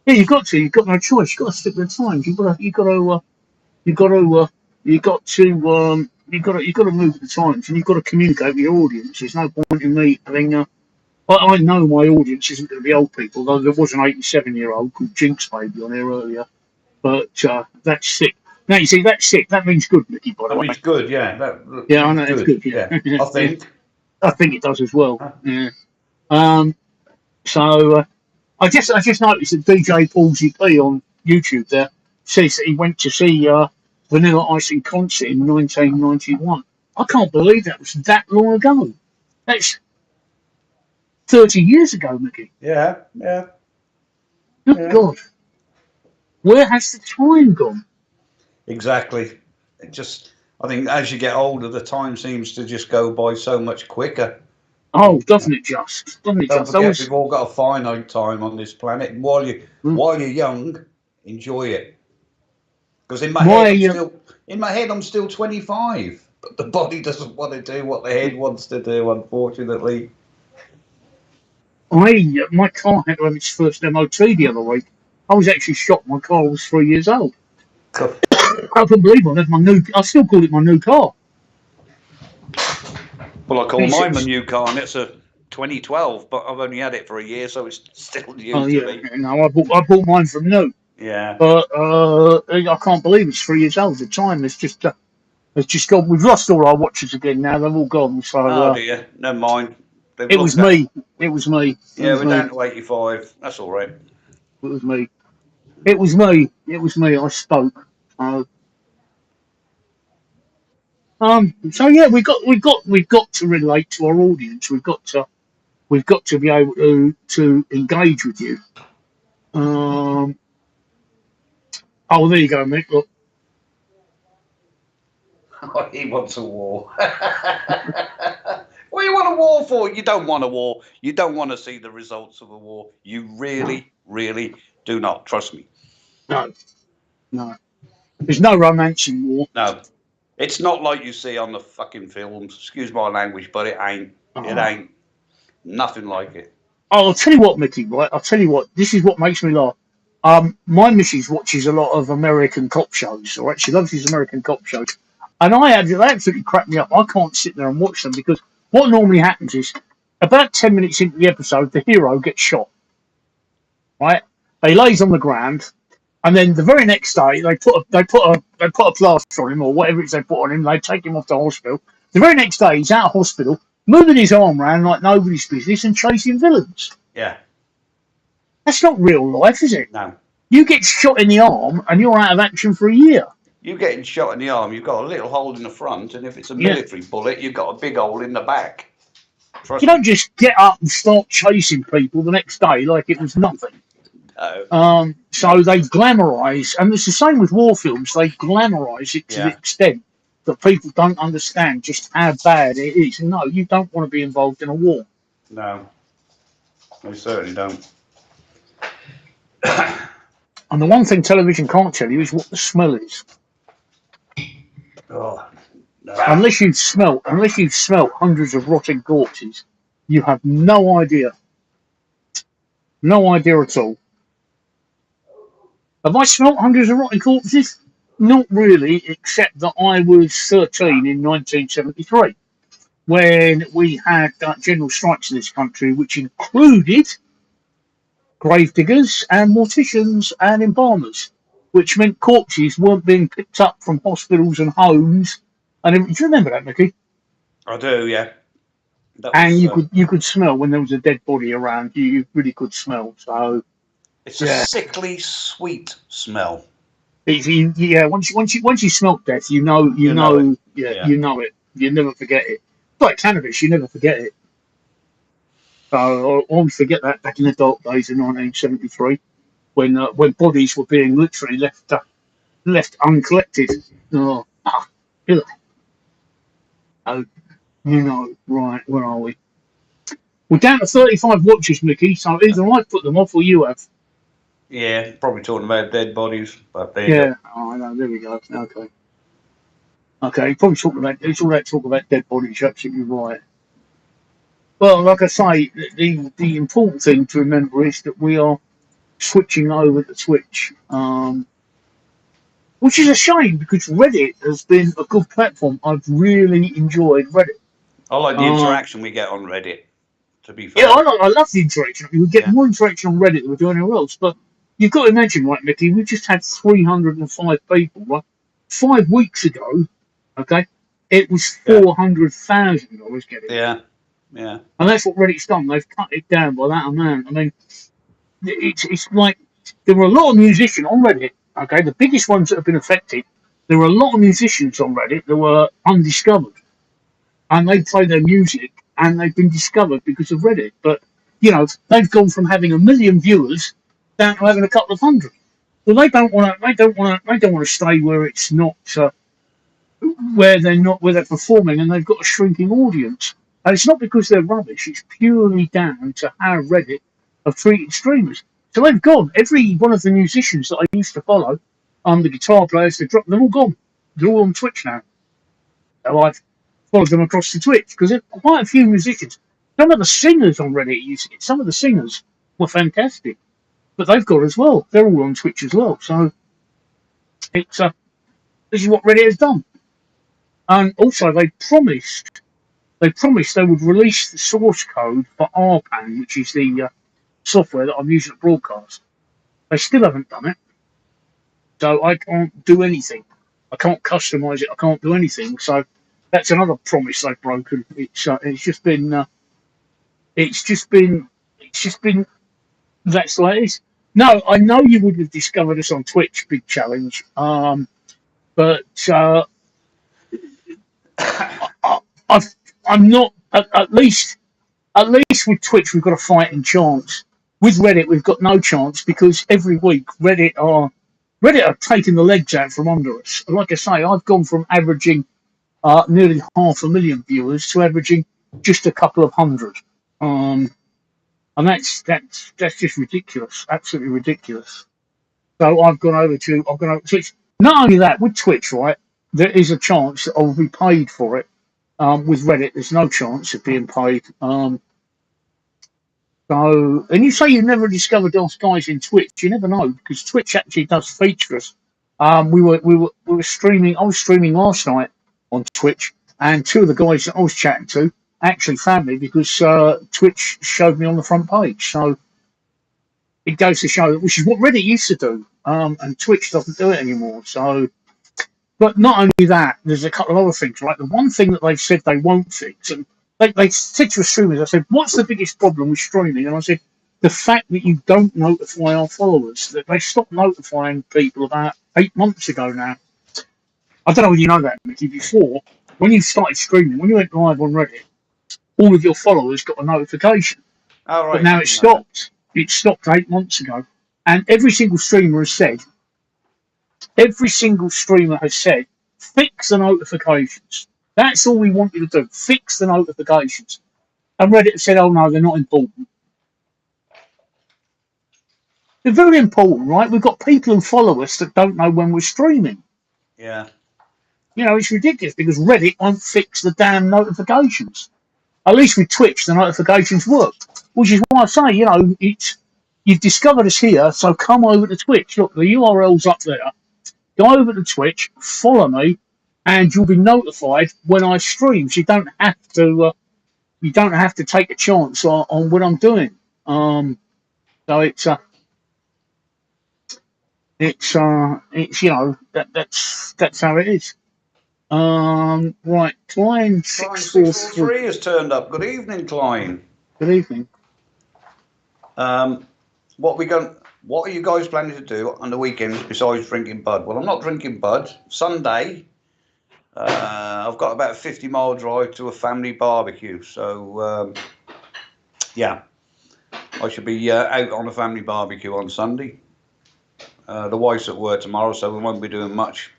Yeah, you've got to. You've got no choice. You've got to stick with the times. You've got to, you've got to, you've got to move with the times, and you've got to communicate with your audience. There's no point in me having. I know my audience isn't going to be old people, though there was an 87-year-old called Jinx Baby on here earlier. But that's sick. Now you see, that's sick. That means good, Micky. By the That way. means good, yeah. That Yeah, I means know it's good. good. Yeah, I think. I think it does as well. Yeah. Um. So I just noticed that DJ Paul GP on YouTube there says that he went to see Vanilla Ice in concert in 1991. I can't believe that was that long ago. That's 30 years ago, Micky. Yeah, yeah, Good yeah. God. Where has the time gone? Exactly. I think as you get older, the time seems to just go by so much quicker. Oh, doesn't it just? Doesn't it Don't just? I forget, was. we've all got a finite time on this planet. And Mm, while you're young, enjoy it. Because my. in my head, I'm still 25. But the body doesn't want to do what the head wants to do, unfortunately. My car had to have its first MOT the other week. I was actually shocked my car was 3 years old. I couldn't believe I had my new. I still call it my new car. Well, I call It's, mine my it's, new car, and it's a 2012, but I've only had it for a year, so it's still oh new to yeah, me. no, I bought mine from new, Yeah. but I can't believe it's 3 years old. The time has just gone. We've lost all our watches again now. They've all gone. So Oh dear, never mind. They've it was looked at. me. It was me. It Yeah, was we're me. down to 85. That's all right. It was me. It was me. It was me. I spoke. Uh, So yeah, we got to relate to our audience. We've got to be able to engage with you. Um, oh, there you go, Mick. Look, He wants a war. What do you want a war for? You don't want a war. You don't want to see the results of a war. You no, really, really do not. Trust me. no, no. There's no romance in war. No. It's not like you see on the fucking films. Excuse my language, but it ain't. It Oh. ain't. Nothing like it. I'll tell you what, Micky. Right, I'll tell you what. This is what makes me laugh. My missus watches a lot of American cop shows. All right, she loves these American cop shows, and they absolutely crack me up. I can't sit there and watch them because what normally happens is about 10 minutes into the episode, the hero gets shot. Right, he lays on the ground, and then the very next day they put a plaster on him or whatever it is they put on him. They take him off to hospital. The very next day he's out of hospital, moving his arm around like nobody's business and chasing villains. Yeah. That's not real life, is it? No. You get shot in the arm and you're out of action for a year. You getting shot in the arm, you've got a little hole in the front, and if it's a Yeah. military bullet, you've got a big hole in the back. Trust You me. don't just get up and start chasing people the next day like it was nothing. So they glamorise, and it's the same with war films. They glamorise it to the extent that people don't understand just how bad it is. No, you don't want to be involved in a war. No, they certainly don't. And the one thing television can't tell you is what the smell is. Oh, no. Unless you've smelt hundreds of rotting corpses, you have no idea. No idea at all. Have I smelt hundreds of rotting corpses? Not really, except that I was 13 in 1973 when we had general strikes in this country, which included gravediggers and morticians and embalmers, which meant corpses weren't being picked up from hospitals and homes. And do you remember that, Micky? I do, yeah. And you could smell when there was a dead body around. You really could smell. So it's a sickly sweet smell. Once you smelt death, you know it. You never forget it. It's like cannabis, you never forget it. So I always forget that back in the dark days of 1973, when bodies were being literally left uncollected. Oh, right, where are we? We're down to 35 watches, Micky, so either I've put them off or you have. Yeah, probably talking about dead bodies, but there you go. Oh, I know, there we go. Okay, probably it's all that talk about dead bodies, you're absolutely right. Well, like I say, the important thing to remember is that we are switching over to Twitch, which is a shame because Reddit has been a good platform. I've really enjoyed Reddit. I like the interaction we get on Reddit, to be fair. Yeah, I love the interaction. We get more interaction on Reddit than we do anywhere else. But you've got to imagine, right, Micky, we just had 305 people, right? 5 weeks ago, okay, it was 400,000 I was getting. Yeah. And that's what Reddit's done. They've cut it down by that amount. I mean, it's like there were a lot of musicians on Reddit, okay, the biggest ones that have been affected. There were a lot of musicians on Reddit that were undiscovered. And they play their music and they've been discovered because of Reddit. But, they've gone from having 1 million viewers down to having a couple of hundred. Well, they don't want to stay where it's not, where they're performing and they've got a shrinking audience. And it's not because they're rubbish, it's purely down to how Reddit have treated streamers. So they've gone. Every one of the musicians that I used to follow, the guitar players, they're all gone. They're all on Twitch now. So I've followed them across to Twitch because there are quite a few musicians. Some of the singers on Reddit using it. Some of the singers were fantastic, but they've got as well. They're all on Twitch as well. So it's this is what Reddit has done. And also, they promised they would release the source code for RPAN, which is the software that I'm using to broadcast. They still haven't done it, so I can't do anything. I can't customize it. I can't do anything. So that's another promise they've broken. It's just been that's the way it is. No, I know you would have discovered us on Twitch, Big Challenge, but I'm not. At least with Twitch, we've got a fighting chance. With Reddit, we've got no chance because every week Reddit are taking the legs out from under us. Like I say, I've gone from averaging nearly 500,000 viewers to averaging just a couple of hundred, and that's just ridiculous, absolutely ridiculous. So I've gone over to Twitch. Not only that, with Twitch, right, there is a chance that I'll be paid for it. With Reddit, there's no chance of being paid. So, and you say you've never discovered us guys in Twitch. You never know because Twitch actually does feature us. We were streaming. I was streaming last night on Twitch, and 2 of the guys that I was chatting to actually found me because Twitch showed me on the front page. So it goes to show, which is what Reddit used to do, and Twitch doesn't do it anymore. So, but not only that, there's a couple of other things. Right, the one thing that they've said they won't fix, and they said to the streamers, I said, "What's the biggest problem with streaming?" And I said, "The fact that you don't notify our followers. That they stopped notifying people about 8 months ago now." I don't know whether you know that, Micky. Before, when you started streaming, when you went live on Reddit, all of your followers got a notification. Oh, right. But now it's stopped. It stopped 8 months ago. And every single streamer has said, fix the notifications. That's all we want you to do. Fix the notifications. And Reddit said, oh no, they're not important. They're very important, right? We've got people who follow us that don't know when we're streaming. Yeah. You know, it's ridiculous because Reddit won't fix the damn notifications. At least with Twitch, the notifications work. Which is why I say, you know, you've discovered us here, so come over to Twitch. Look, the URL's up there. Go over to Twitch, follow me, and you'll be notified when I stream. So you don't have to take a chance on what I'm doing. So it's you know that's how it is. Right, Klein 643 has turned up. Good evening, Klein. Good evening. What are you guys planning to do on the weekends besides drinking bud? Well, I'm not drinking bud. Sunday, I've got about a 50-mile drive to a family barbecue. So, yeah, I should be out on a family barbecue on Sunday. The wife's at work tomorrow, so we won't be doing much.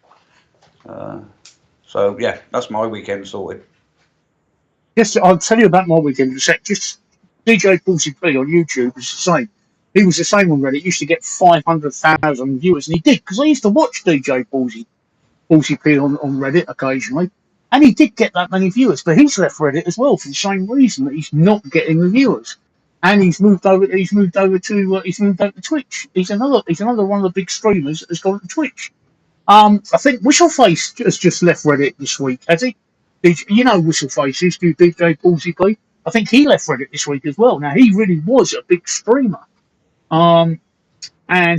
So, yeah, that's my weekend sorted. Yes, I'll tell you about my weekend in a sec. Just DJ 40p on YouTube is the same. He was the same on Reddit. He used to get 500,000 viewers, and he did, because I used to watch DJ 40p on Reddit occasionally, and he did get that many viewers. But he's left Reddit as well for the same reason, that he's not getting the viewers, and he's moved over to Twitch. He's another one of the big streamers that's gone to Twitch. I think Whistleface has just left Reddit this week, has he? You know Whistleface used to do DJ 40p. I think he left Reddit this week as well. Now he really was a big streamer. And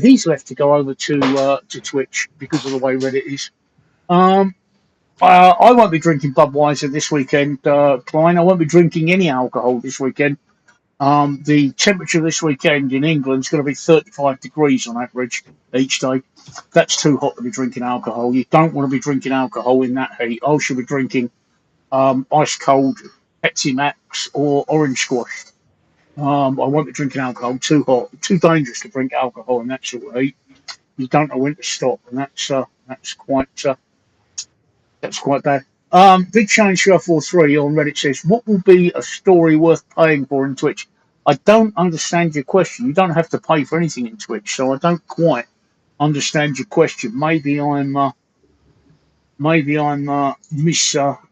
he's left to go over to Twitch because of the way Reddit is. I won't be drinking Budweiser this weekend, Klein. I won't be drinking any alcohol this weekend. The temperature this weekend in England is going to be 35 degrees on average each day. That's too hot to be drinking alcohol. You don't want to be drinking alcohol in that heat. I should be drinking ice cold Pepsi Max or orange squash. I won't be drinking alcohol. Too hot, too dangerous to drink alcohol in that sort of heat. You don't know when to stop, and that's quite bad. Big Change Show 43 on Reddit says, "What will be a story worth paying for in Twitch?" I don't understand your question. You don't have to pay for anything in Twitch, so I don't quite understand your question. Maybe I'm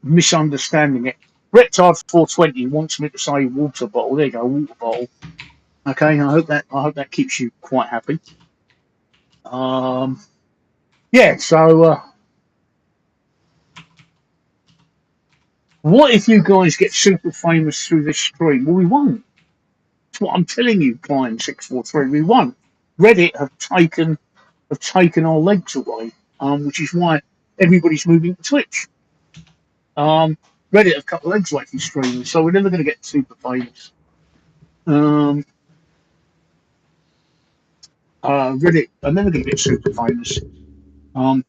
misunderstanding it. Reptile 420 wants me to say water bottle. There you go, water bottle. Okay, I hope that keeps you quite happy. Yeah. So, what if you guys get super famous through this stream? Well, we won't. That's what I'm telling you, Klein 643. We won't. Reddit have taken our legs away, which is why everybody's moving to Twitch. Reddit have cut the legs away from streaming, so we're never going to get super famous. Reddit are never going to get super famous. I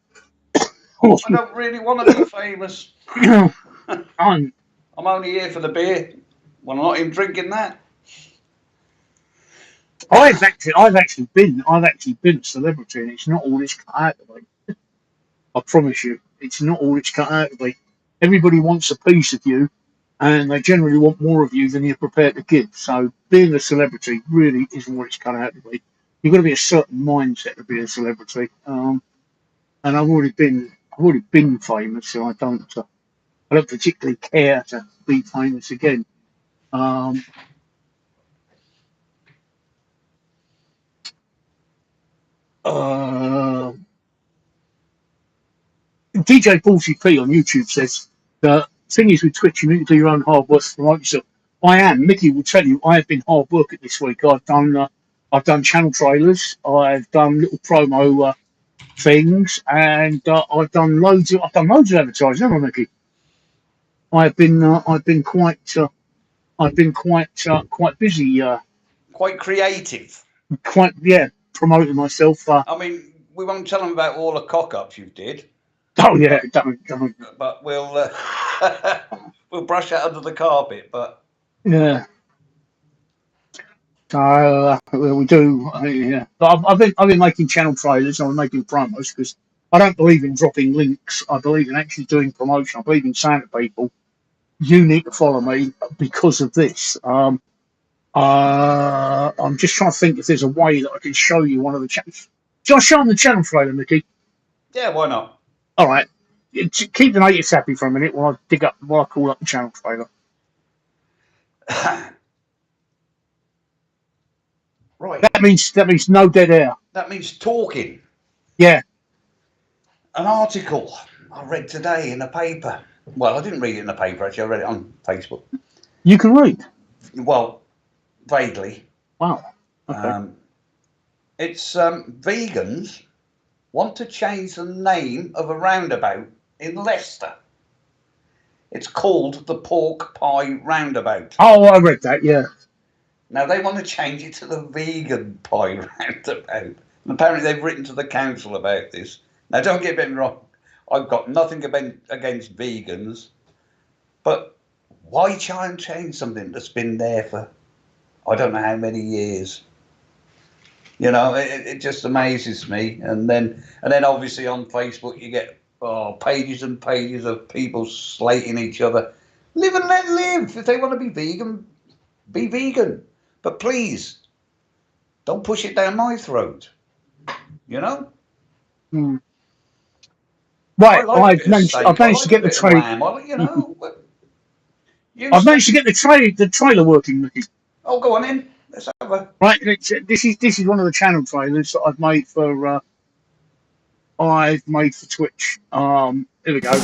don't really want to be famous. I'm only here for the beer. Well, I'm not even drinking that. I've actually been a celebrity, and it's not all it's cut out to be. I promise you, it's not all it's cut out to be. Everybody wants a piece of you, and they generally want more of you than you're prepared to give. So being a celebrity really isn't what it's cut out to be. You've got to be a certain mindset to be a celebrity. And I've already been famous, so I don't particularly care to be famous again. DJ 40p on YouTube says the thing is with Twitch, you need to do your own hard work to promote yourself. I am. Micky will tell you I have been hard work at this week. I've done channel trailers, I've done little promo things, and I've done loads of advertising, haven't I, Micky? I've been quite busy. Quite creative. Promoting myself. I mean, we won't tell them about all the cock-ups you did. Oh yeah, don't. But we'll brush that under the carpet. But yeah. So we do. Yeah. But I've been making channel trailers. I'm making promos because I don't believe in dropping links. I believe in actually doing promotion. I believe in saying to people, you need to follow me because of this. I'm just trying to think if there's a way that I can show you one of the channels. Shall I show them the channel trailer, Micky? Yeah, why not? All right. Keep the natives happy for a minute while I call up the channel trailer. Right. That means no dead air. That means talking. Yeah. An article I read today in the paper. Well, I didn't read it in the paper, actually. I read it on Facebook. You can read. Well, vaguely. Wow. Okay. It's vegans want to change the name of a roundabout in Leicester. It's called the Pork Pie Roundabout. Oh, I read that. Yeah. Now they want to change it to the Vegan Pie Roundabout. And apparently they've written to the council about this. Now don't get me wrong, I've got nothing against vegans, but why try and change something that's been there for I don't know how many years? You know, it just amazes me. And then obviously on Facebook you get pages and pages of people slating each other. Live and let live. If they want to be vegan, be vegan. But please, don't push it down my throat. You know? Hmm. Right, I've managed to get the trailer. You know, I've managed to get the trailer working, Micky. Oh, go on in. Let's have a. Right, this is one of the channel trailers that I've made for Twitch. Here we go.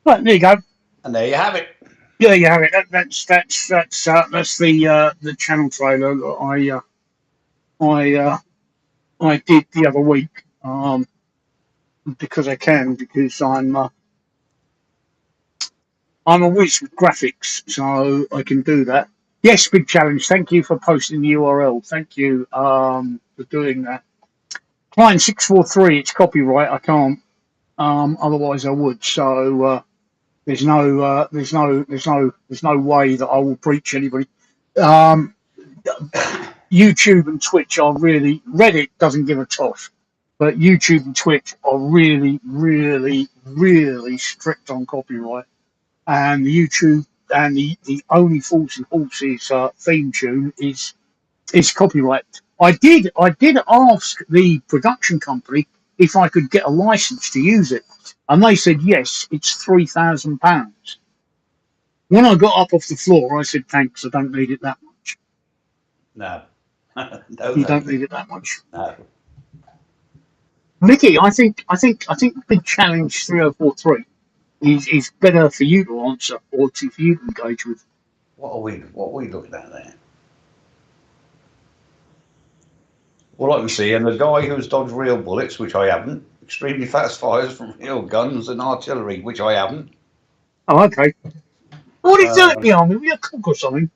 Right, there you go. And there you have it. Yeah, you have it. That's the channel trailer that I did the other week. Because I can, because I'm a whiz with graphics, so I can do that. Yes, big challenge. Thank you for posting the URL. Thank you for doing that. Client 643. It's copyright. I can't. Otherwise, I would. So there's no way that I will breach anybody. YouTube and Twitch are really. Reddit doesn't give a toss, but YouTube and Twitch are really, really, really strict on copyright. And the YouTube and the only Force and Horses theme tune is copyright. I did ask the production company if I could get a license to use it, and they said yes. It's £3,000. When I got up off the floor, I said thanks. I don't need it that much. No, you don't need it that much. No. Micky, I think big challenge 3043 is better for you to answer or for you to engage with. What are we looking at there? Well, I can see, and the guy who's dodged real bullets, which I haven't, extremely fast fires from real guns and artillery, which I haven't. Oh, okay. What did you do in the army? Were you a cook or something?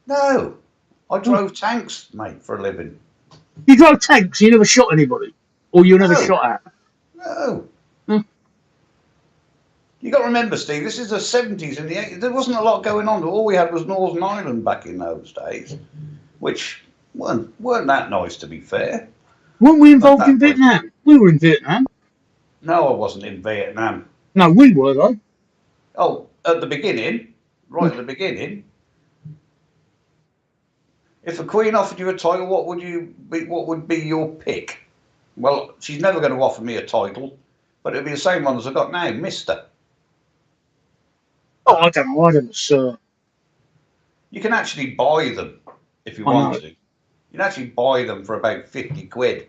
No, I drove tanks, mate, for a living. You drove tanks? You never shot anybody? Or you never shot at? No. You got to remember, Steve, this is the 70s and the 80s. There wasn't a lot going on. All we had was Northern Ireland back in those days, which weren't that nice, to be fair. Weren't we involved in Vietnam? We were in Vietnam. No, I wasn't in Vietnam. No, we were, though. Oh, at the beginning. Right at the beginning. If a queen offered you a title, what would be your pick? Well, she's never going to offer me a title, but it'll be the same one as I've got now, Mister. Oh, I don't know. I don't know. You can actually buy them if you want to. You can actually buy them for about 50 quid.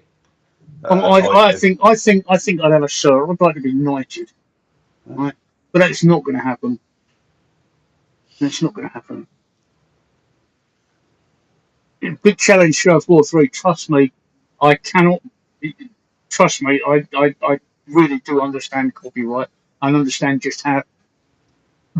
I think I'd have a sir. I'd like to be knighted, right? But that's not going to happen. That's not going to happen. Big challenge show 4-3. Trust me, I cannot. Trust me, I really do understand copyright and understand just how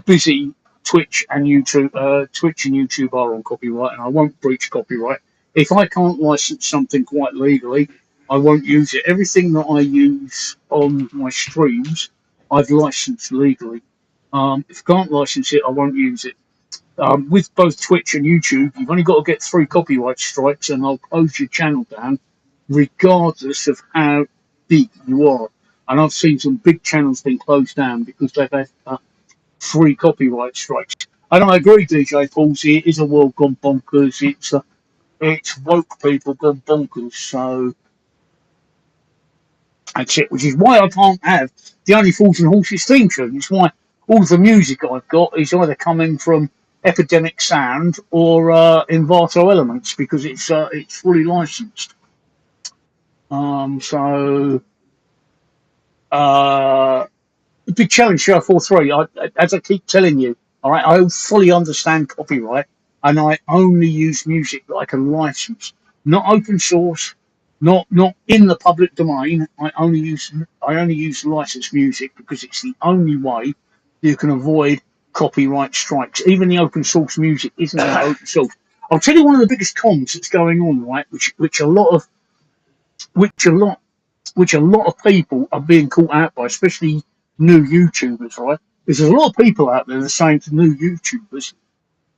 busy Twitch and YouTube are on copyright, and I won't breach copyright. If I can't license something quite legally, I won't use it. Everything that I use on my streams, I've licensed legally. If I can't license it, I won't use it. With both Twitch and YouTube, you've only got to get 3 copyright strikes, and I'll close your channel down, regardless of how big you are. And I've seen some big channels being closed down because they've had 3 copyright strikes. And I agree, DJ Palsy, it is a world gone bonkers. It's woke people gone bonkers. So that's it, which is why I can't have the Only Fools and Horses theme tune. It's why all of the music I've got is either coming from Epidemic Sound or Envato Elements because it's fully licensed. Big challenge show 4-3. As I keep telling you, all right, I fully understand copyright, and I only use music that I can license, not open source, not in the public domain. I only use licensed music because it's the only way you can avoid copyright strikes. Even the open source music isn't open source. I'll tell you one of the biggest cons that's going on, right? Which a lot of people are being caught out by, especially new YouTubers, right? Because there's a lot of people out there that are saying to new YouTubers,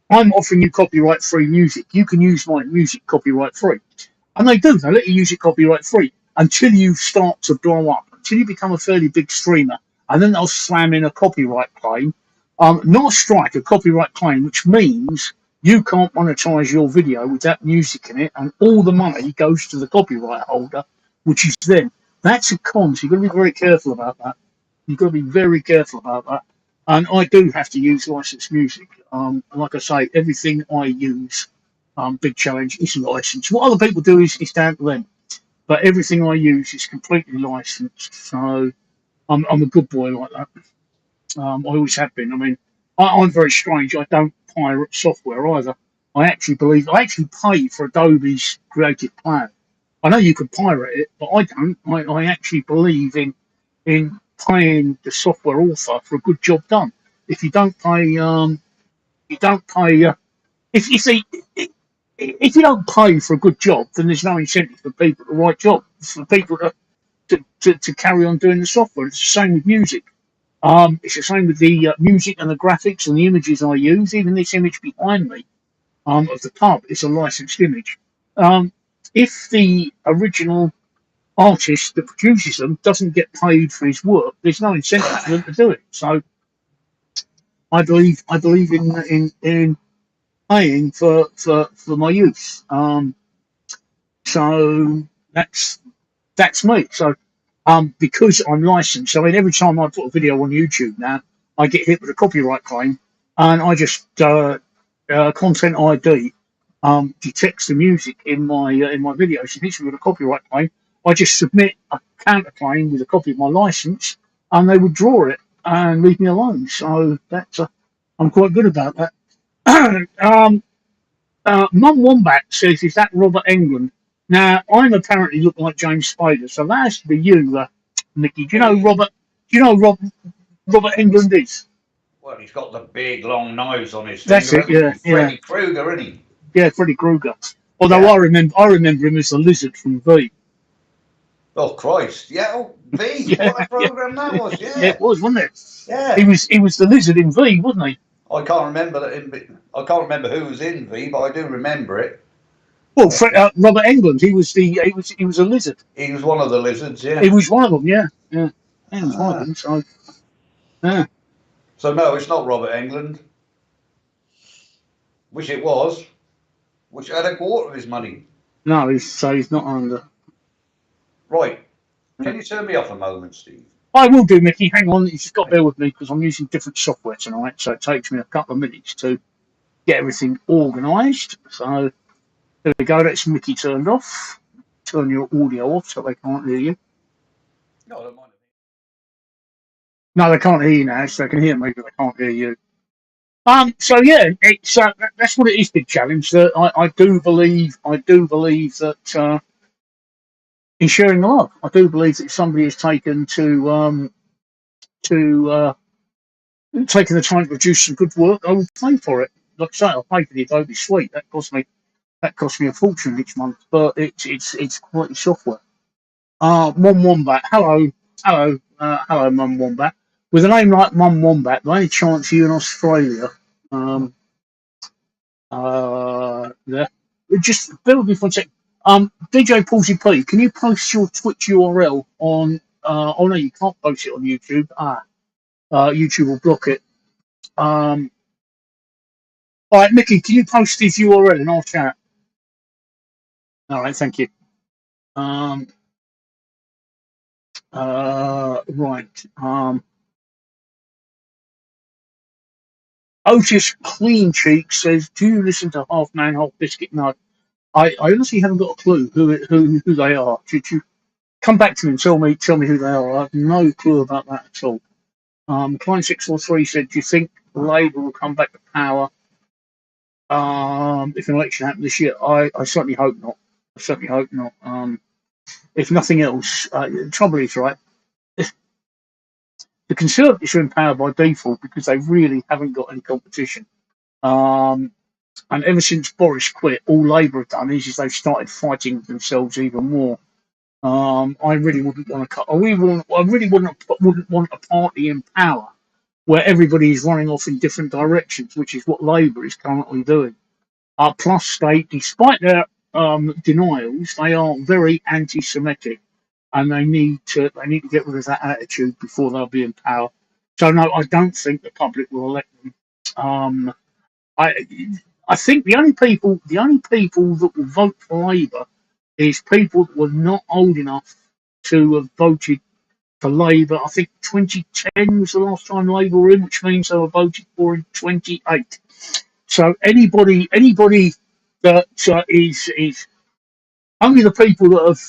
I'm offering you copyright free music. You can use my music copyright free. And they do. They let you use it copyright free until you start to blow up, until you become a fairly big streamer. And then they'll slam in a copyright claim. Not a strike, a copyright claim, which means you can't monetize your video with that music in it, and all the money goes to the copyright holder, which is them. That's a con, so you've got to be very careful about that. You've got to be very careful about that. And I do have to use licensed music. Like I say, everything I use, Big Challenge, isn't licensed. What other people do is down to them. But everything I use is completely licensed. So I'm a good boy like that. I always have been. I mean, I'm very strange. I don't pirate software either. I actually pay for Adobe's Creative Cloud. I know you can pirate it, but I don't. I actually believe in paying the software author for a good job done. If you don't pay, you don't pay. If you see, if you don't pay for a good job, then there's no incentive for people to write jobs, for people to carry on doing the software. It's the same with music. It's the same with the music and the graphics and the images I use. Even this image behind me of the pub is a licensed image. If the original artist that produces them doesn't get paid for his work, there's no incentive for them to do it. So I believe in paying for my use. So that's me. So because I'm licensed, I mean every time I put a video on YouTube now, I get hit with a copyright claim, and I just content ID detects the music in my videos. If it's with a copyright claim, I just submit a counterclaim with a copy of my license, and they withdraw it and leave me alone. So that's I'm quite good about that. Mum Wombat says, "Is that Robert Englund?" Now I'm apparently look like James Spader, so that has to be you, Micky. Do you know Robert? Do you know Robert Englund is? Well, he's got the big long nose on his That's finger, it. hasn't Yeah, he? yeah, Freddy Krueger, isn't he? yeah. Freddy Krueger. Although Yeah. I remember him as the lizard from V. Oh Christ! Yeah, oh, V. Yeah, What a program that was! yeah, Yeah, it was, wasn't it? yeah. He was the lizard in V, wasn't he? I can't remember that. I can't remember who was in V, but I do remember it. Well, Robert Englund, he was a lizard. He was one of the lizards. Yeah. He was one of them. Yeah, yeah. He was one of Ah. them. So, yeah. So no, it's not Robert Englund. Wish it was. which had a quarter of his money. No, he's not under. Right. Can you turn me off a moment, Steve? I will do, Mickey. Hang on, you just got to bear with me because I'm using different software tonight, so it takes me a couple of minutes to get everything organised. So there we go. That's Mickey turned off. Turn your audio off so they can't hear you. No, I don't mind. No, they can't hear you now, so they can hear me, but they can't hear you. So yeah, it's that's what it is. Big challenge. That I do believe that in sharing the love, I do believe that if somebody is taken to taking the time to produce some good work, I will pay for it. Like I say, I'll pay for the Adobe Suite. That cost me a fortune each month, but it's quality software. Mum Wombat, hello, Mum Wombat. With a name like Mum Wombat, the only chance you in Australia, there. Just bear with me for a sec. DJ Palsy P, can you post your Twitch URL on? Oh no, you can't post it on YouTube. YouTube will block it. All right, Mickey, can you post his URL in our chat? All right, thank you. Right. Otis Clean Cheek says, "Do you listen to Half Man Half Biscuit?" No, I honestly haven't got a clue who they are. Should you come back to me and tell me who they are? I have no clue about that at all. Klein 643 said, "Do you think Labour will come back to power if an election happens this year?" I certainly hope not. I certainly hope not. If nothing else, the trouble is, right, the Conservatives are in power by default because they really haven't got any competition. And ever since Boris quit, all Labour have done is they've started fighting themselves even more. I really wouldn't want to. I really wouldn't want a party in power where everybody is running off in different directions, which is what Labour is currently doing. Plus, despite their denials, they are very anti-Semitic, and they need to get rid of that attitude before they'll be in power. So no, I don't think the public will elect them. I I think the only people that will vote for Labour is people that were not old enough to have voted for Labour. I think 2010 was the last time Labour were in, which means they were voted for in 28. So anybody that is only the people that have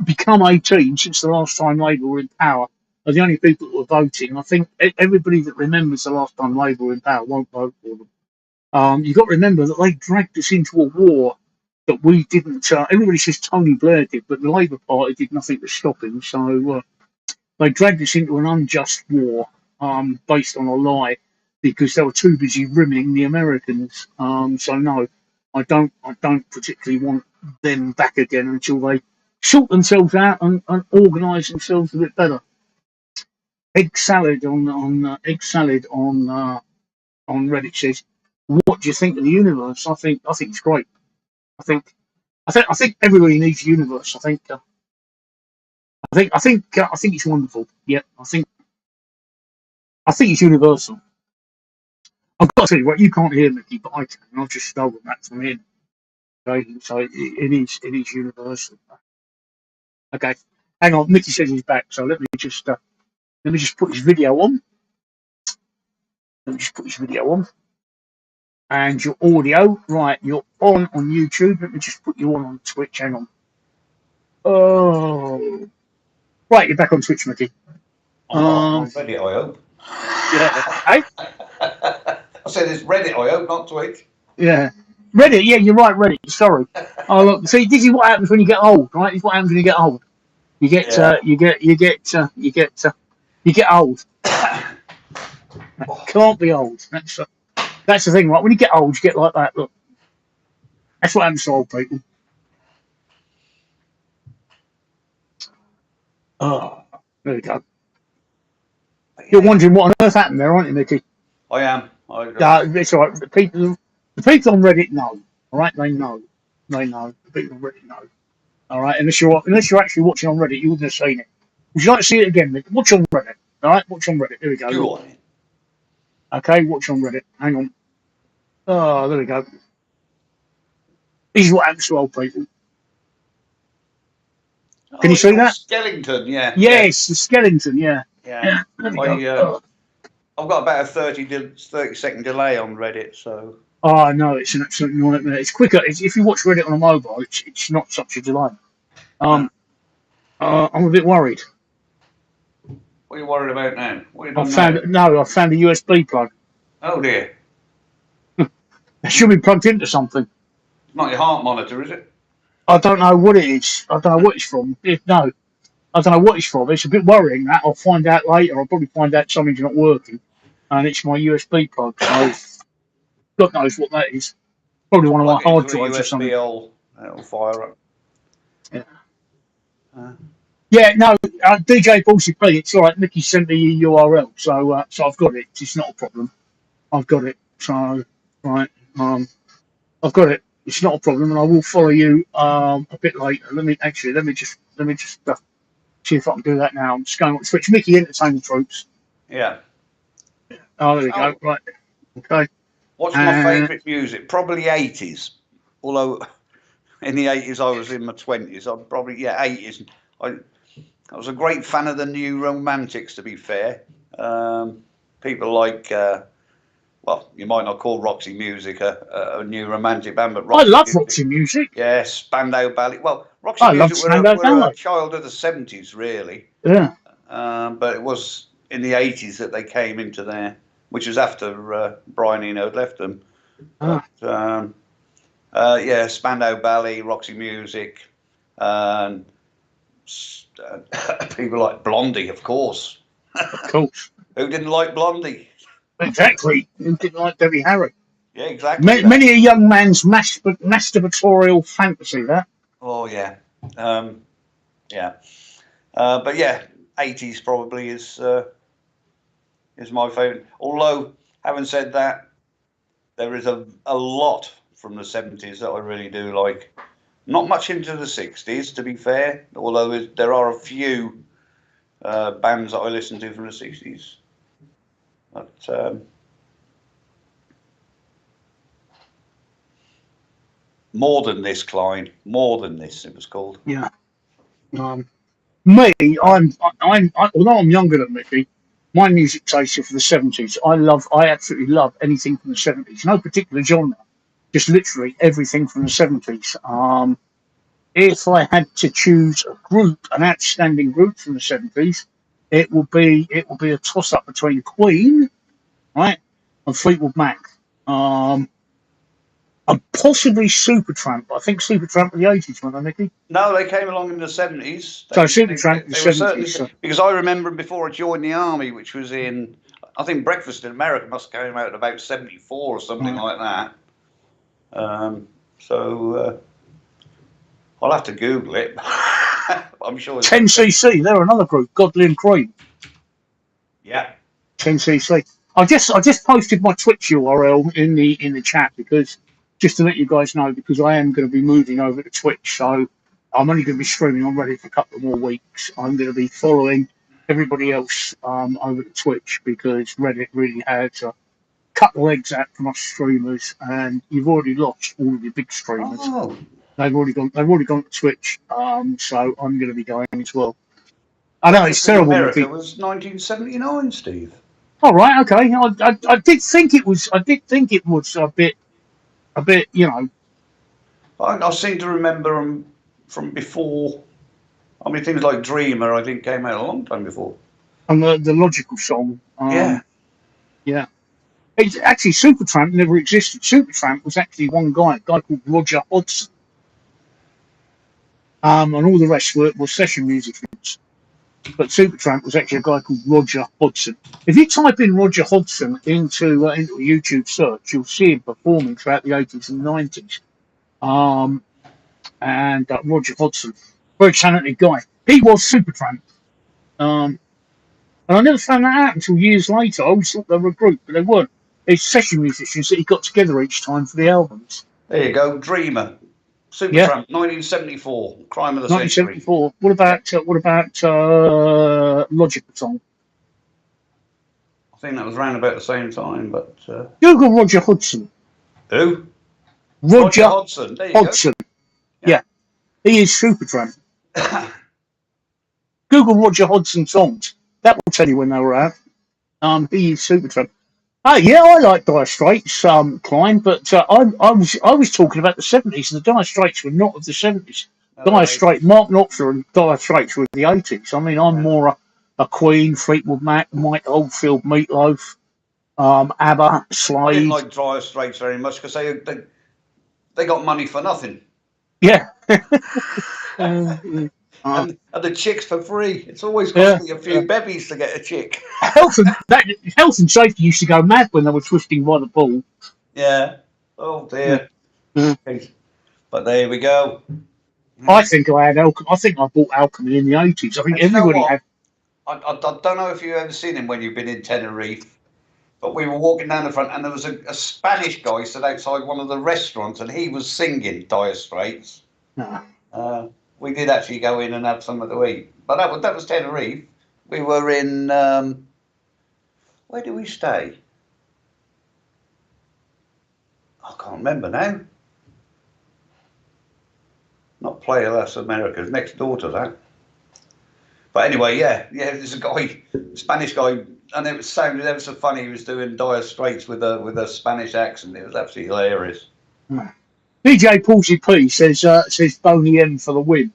become 18 since the last time Labour were in power are the only people that were voting. I think everybody that remembers the last time Labour were in power won't vote for them. You've got to remember that they dragged us into a war that we didn't. Everybody says Tony Blair did, but the Labour Party did nothing to stop him. So they dragged us into an unjust war based on a lie because they were too busy rimming the Americans. So no, I don't particularly want them back again until they sort themselves out and organise themselves a bit better. Egg salad on Reddit says, "What do you think of the universe?" I think it's great. I think everybody needs the universe. I think it's wonderful. Yeah, I think it's universal. I've got to tell you what, you can't hear Mickey, but I can. I've just stolen that from him. Okay, so it is universal. Okay, hang on. Mickey says he's back, so let me just put his video on. And your audio, right? You're on YouTube. Let me just put you on Twitch. Hang on. Oh, right, you're back on Twitch, Mickey. I'm on Reddit, I hope. Yeah. Hey? I said it's Reddit, I hope, not Twitch. Yeah. Reddit, yeah, you're right, Reddit. Sorry. Oh, look, see, this is what happens when you get old, right? This is what happens when you get old. You get old. Can't be old. That's the thing, right? When you get old, you get like that. Look, that's what happens to old people. Oh, there we go. You're wondering what on earth happened there, aren't you, Mickey? I am. It's all right. The people on Reddit know. All right, they know. The people on Reddit know. All right, unless you're actually watching on Reddit, you wouldn't have seen it. Would you like to see it again, Mickey? Watch on Reddit. All right, watch on Reddit. Here we go. Go on. Okay, watch on Reddit. Hang on. Oh, there we go. This is what happens to old people. Can Oh, you it's see called that? Skellington. Yeah, yeah, Yes, the skeleton. Yeah. yeah. There we I go. I've got about a 30-second delay on Reddit, so Oh no, it's an absolute nightmare. It's quicker. If you watch Reddit on a mobile, it's not such a delay. uh, I'm a bit worried. what are you worried about now? What have you I done now? found a USB plug. Oh dear, It should be plugged into something. it's not your heart monitor, is it? I don't know what it is. I don't know what it's from. No, I don't know what it's from. It's a bit worrying. That I'll find out later. I'll probably find out something's not working, and it's my USB plug. So God knows what that is. Probably one of my Plug it hard into a drives or something. USB hole, it'll fire up. Yeah. Uh, Yeah, no, DJ Ballsy P, it's all right. Micky sent me a URL, so I've got it. It's not a problem. I've got it. So right, I've got it. It's not a problem, and I will follow you a bit later. Let me just see if I can do that now. I'm just going on Twitch. Micky Entertainment Troops. yeah. Oh, there we go. So, Right, okay. what's my And favourite music? Probably 80s. Although in the 80s I was in my 20s. I'm probably 80s. I was a great fan of the New Romantics, to be fair. People like, well, you might not call Roxy Music a new romantic band, but I Roxy love Music, Roxy music. yes, Spandau Ballet. Well, Roxy I love Music Spandau were a Ballet. child of the 70s, really. Yeah. But it was in the 80s that they came into there, which was after Brian Eno had left them. But yeah, Spandau Ballet, Roxy Music, and people like Blondie, of course. Of course. Who didn't like Blondie? Exactly. You didn't like Debbie Harry. Yeah, exactly that. Many a young man's masturbatorial fantasy, that. Oh yeah, yeah. But yeah, 80s probably is my favourite. Although, having said that, there is a lot from the 70s that I really do like. Not much into the 60s, to be fair. Although there are a few bands that I listen to from the 60s. But More Than This, Klein. More Than This, it was called. Yeah. Me, although I'm younger than Micky, my music taste is for the 70s. I absolutely love anything from the 70s. No particular genre, just literally everything from the 70s. If I had to choose an outstanding group from the 70s, it will be a toss up between Queen, right, and Fleetwood Mac. And possibly Supertramp. I think Supertramp were the 80s, weren't they, Micky? No, they came along in the 70s. So Supertramp the They were certainly, 70s. So. because I remember them before I joined the army, which was in, I think Breakfast in America must have came out in about 74 or something like that. So I'll have to Google it. I'm sure. 10cc, they're another group, Godly and Cream. Yeah. 10cc. I just posted my Twitch URL in the chat because just to let you guys know, because I am going to be moving over to Twitch, so I'm only going to be streaming on Reddit for a couple of more weeks. I'm going to be following everybody else over to Twitch because Reddit really has cut the legs out from us streamers, and you've already lost all of your big streamers. Oh. They've already gone to Twitch. So I'm going to be going as well. I know it's terrible. America Micky. was 1979, Steve. All right, okay. I did think it was. I did think it was a bit. I seem to remember them from before. I mean, things like Dreamer, I think, came out a long time before. And the logical song. Yeah. Yeah. It's actually Supertramp never existed. Supertramp was actually one guy, a guy called Roger Hodgson. And all the rest were session musicians. But Supertramp was actually a guy called Roger Hodgson. If you type in Roger Hodgson into a YouTube search, you'll see him performing throughout the 80s and 90s. And Roger Hodgson, very talented guy. He was Supertramp. And I never found that out until years later. I always thought they were a group, but they weren't. It's session musicians that he got together each time for the albums. There you go, Dreamer. Supertramp, Yeah. 1974, Crime of the 1974. Century. What about Logical Song? I think that was around about the same time, but Google Roger Hodgson. who? Roger Hodgson. There you Hodgson. Yeah, he is Supertramp. Google Roger Hodgson songs. That will tell you when they were out. He is Supertramp. Oh yeah, I like Dire Straits, Klein, but I was talking about the 70s. The Dire Straits were not of the 70s. Dire Straits, Mark Knopfler and Dire Straits were the 80s. I mean, I'm more a Queen, Fleetwood Mac, Mike Oldfield, Meatloaf, ABBA, Slade. I didn't like Dire Straits very much because they got money for nothing. Yeah. And the chicks for free. It's always cost me a few bevies to get a chick. Health and safety used to go mad when they were twisting by the ball. Yeah. Oh dear. Yeah. But there we go. I think I had alchemy. I think I bought alchemy in the 80s. I think everybody had. I don't know if you've ever seen him when you've been in Tenerife, but we were walking down the front and there was a Spanish guy stood outside one of the restaurants and he was singing Dire Straits. No. We did actually go in and have something to eat, but that was Tenerife. We were in where did we stay? I can't remember now. Not Playa Las Americas, next door to that. But anyway, there's a guy, Spanish guy, and it sounded ever so funny. He was doing Dire Straits with a Spanish accent. It was absolutely hilarious. DJ Paulsy P says Boney M for the win.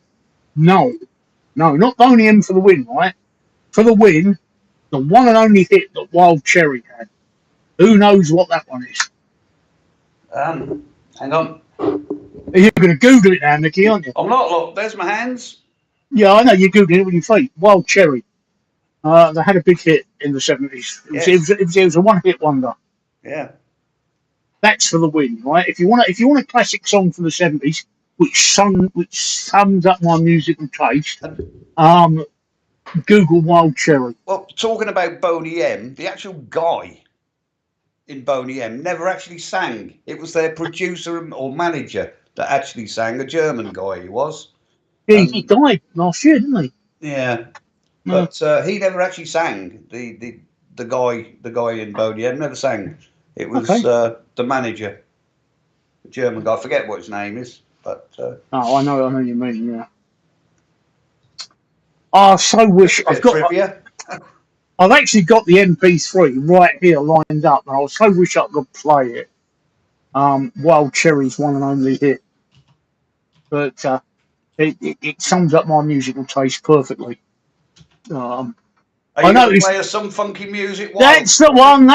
No, not Boney M for the win, right? For the win, the one and only hit that Wild Cherry had. Who knows what that one is? Hang on. You're going to Google it now, Micky, aren't you? I'm not. Look, there's my hands. Yeah, I know you're Googling it with your feet. Wild Cherry. They had a big hit in the 70s. It was a one-hit wonder. Yeah. That's for the win, right? If you want a classic song from the 70s, which sums up my musical taste, Google Wild Cherry. Well, talking about Boney M, the actual guy in Boney M never actually sang. It was their producer or manager that actually sang. A German guy he was. Yeah, he died last year, didn't he? Yeah, but he never actually sang. The guy in Boney M never sang. It was the manager, the German guy. I forget what his name is, but I know what you mean. Yeah. I so wish I've actually got the MP3 right here lined up, and I so wish I could play it. Wild Cherry's one and only hit, but it sums up my musical taste perfectly. Are you going to play us some funky music? That's the one,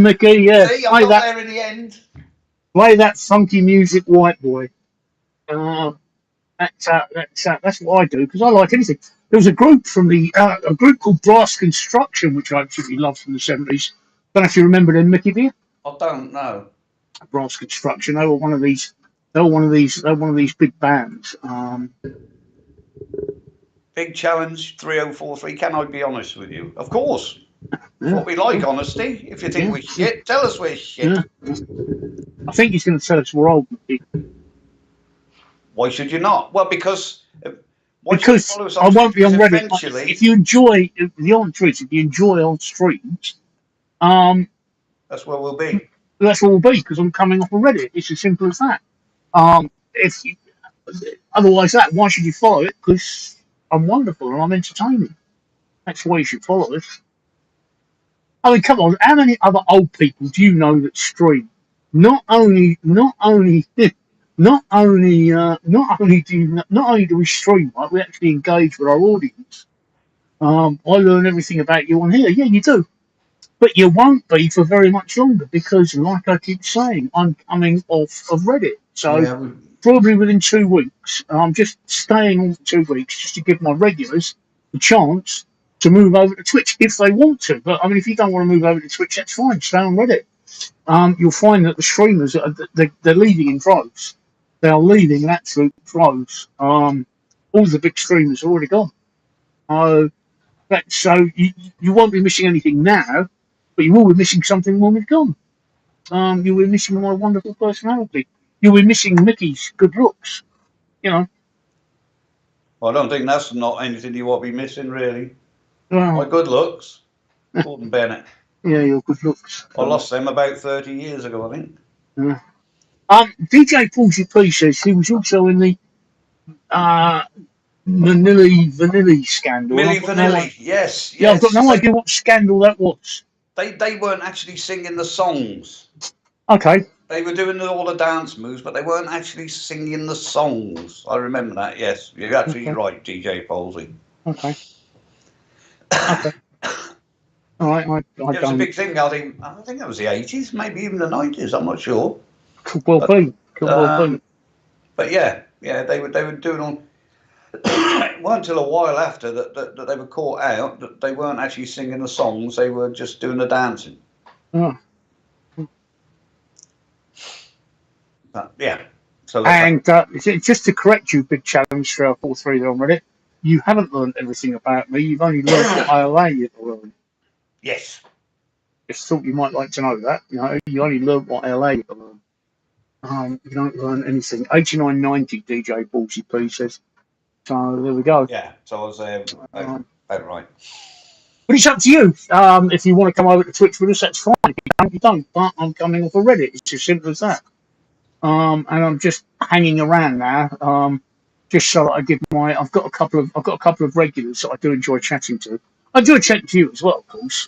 Micky. Yeah, see, I got there in the end. Play that funky music, white boy. That's what I do because I like anything. There was a group from a group called Brass Construction, which I absolutely loved from the 70s. Don't know if you remember them, Micky Beer. I don't know. Brass Construction. They were one of these. They were one of these big bands. Big challenge 3043. Can I be honest with you? Of course. That's what we like, honesty. If you think we're shit, tell us we're shit. Yeah. I think he's going to tell us we're old, Micky. Why should you not? Well, because I won't be on Reddit. Eventually, if you enjoy the answer is if you enjoy old streams, that's where we'll be. That's where we'll be because I'm coming off of Reddit. It's as simple as that. Otherwise, why should you follow it? Because I'm wonderful and I'm entertaining. That's why you should follow us. I mean, come on. How many other old people do you know that stream? Not only do we stream, right? We actually engage with our audience. I learn everything about you on here. Yeah, you do. But you won't be for very much longer because, like I keep saying, I'm coming off of Reddit. So probably within 2 weeks. I'm just staying on for 2 weeks just to give my regulars the chance to move over to Twitch if they want to. But I mean, if you don't want to move over to Twitch, that's fine. Stay on Reddit. You'll find that the streamers they're leaving in droves. They are leaving in absolute droves. All the big streamers are already gone. So you won't be missing anything now, but you will be missing something when we've gone. You'll be missing my wonderful personality. You'll be missing Micky's good looks. You know. Well, I don't think that's not anything you want to be missing, really. My good looks. Gordon Bennett. Yeah, your good looks. I lost them about 30 years ago, I think. Yeah. DJ Paulsy P says he was also in the uh, Vanilli scandal. Milli Vanilli, yes, Yeah, I've got yes. no idea what scandal that was. They weren't actually singing the songs. Okay. They were doing all the dance moves, but they weren't actually singing the songs. I remember that, yes. You're absolutely right, DJ Palsy. Okay. Okay. All right, I It was don't. a big thing. I think that was the 80s, maybe even the 90s. I'm not sure. Could well be. But yeah, they were doing all. It wasn't until a while after that they were caught out that they weren't actually singing the songs. They were just doing the dancing. Oh. But yeah. So And just to correct you, Big Challenge 343 on Reddit, you haven't learned everything about me. You've only learned what I allow you to learn. Yes. Just thought you might like to know that. You only learned what I allow you to learn. You don't learn anything. 8990 DJ Ballsy P says. So there we go. Yeah. So I was right. But it's up to you. If you want to come over to Twitch with us, that's fine. If you don't, but I'm coming off of Reddit. It's as simple as that. And I'm just hanging around now, just so that I give I've got a couple of regulars that I do enjoy chatting to. I enjoy chatting to you as well, of course.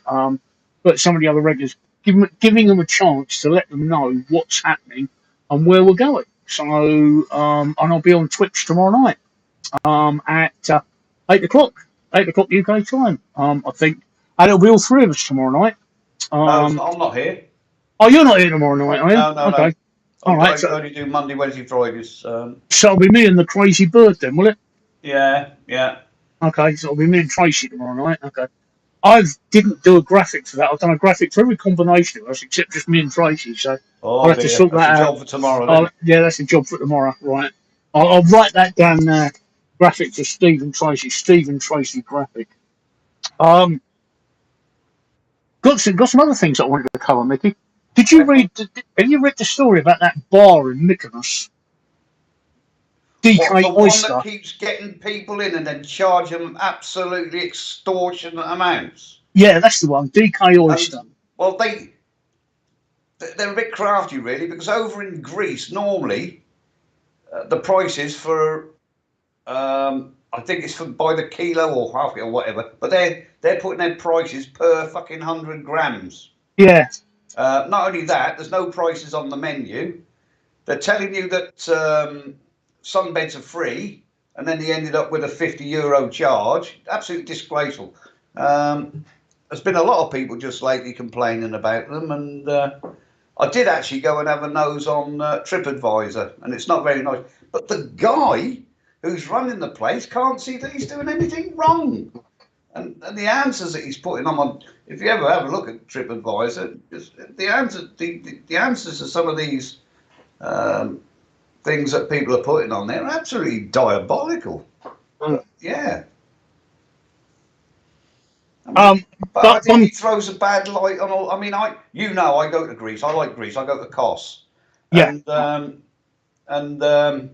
But some of the other regulars, giving them a chance to let them know what's happening and where we're going. So, and I'll be on Twitch tomorrow night, at 8 o'clock, 8 o'clock UK time. I think, and it'll be all three of us tomorrow night. I'm not here. Oh, you're not here tomorrow night, are you? No. Okay. All right. I only do Monday, Wednesday, Fridays. So it'll be me and the crazy bird then, will it? Yeah. Okay, so it'll be me and Tracy tomorrow night. Okay. I didn't do a graphic for that. I've done a graphic for every combination of us except just me and Tracy. So I'll have to sort that out. That's a job for tomorrow. Yeah, that's a job for tomorrow. Right. I'll write that down there. Graphic for Steve and Tracy. Steve and Tracy graphic. Got some other things I wanted to cover, Micky. Did you read? Have you read the story about that bar in Mykonos? DK the Oyster. One that keeps getting people in and then charging them absolutely extortionate amounts. Yeah, that's the one. DK Oyster. Well, they're a bit crafty, really, because over in Greece, normally the prices for I think it's by the kilo or half or whatever, but they're putting their prices per fucking 100 grams. Yeah. Not only that, there's no prices on the menu. They're telling you that sunbeds are free, and then they ended up with a €50 charge. Absolutely disgraceful. There's been a lot of people just lately complaining about them, and I did actually go and have a nose on TripAdvisor, and it's not very nice. But the guy who's running the place can't see that he's doing anything wrong. And the answers that he's putting on, if you ever have a look at TripAdvisor, the answers to some of these things that people are putting on there are absolutely diabolical. Yeah. But I think he throws a bad light on all. I mean, I go to Greece. I like Greece. I go to Kos. Yeah. And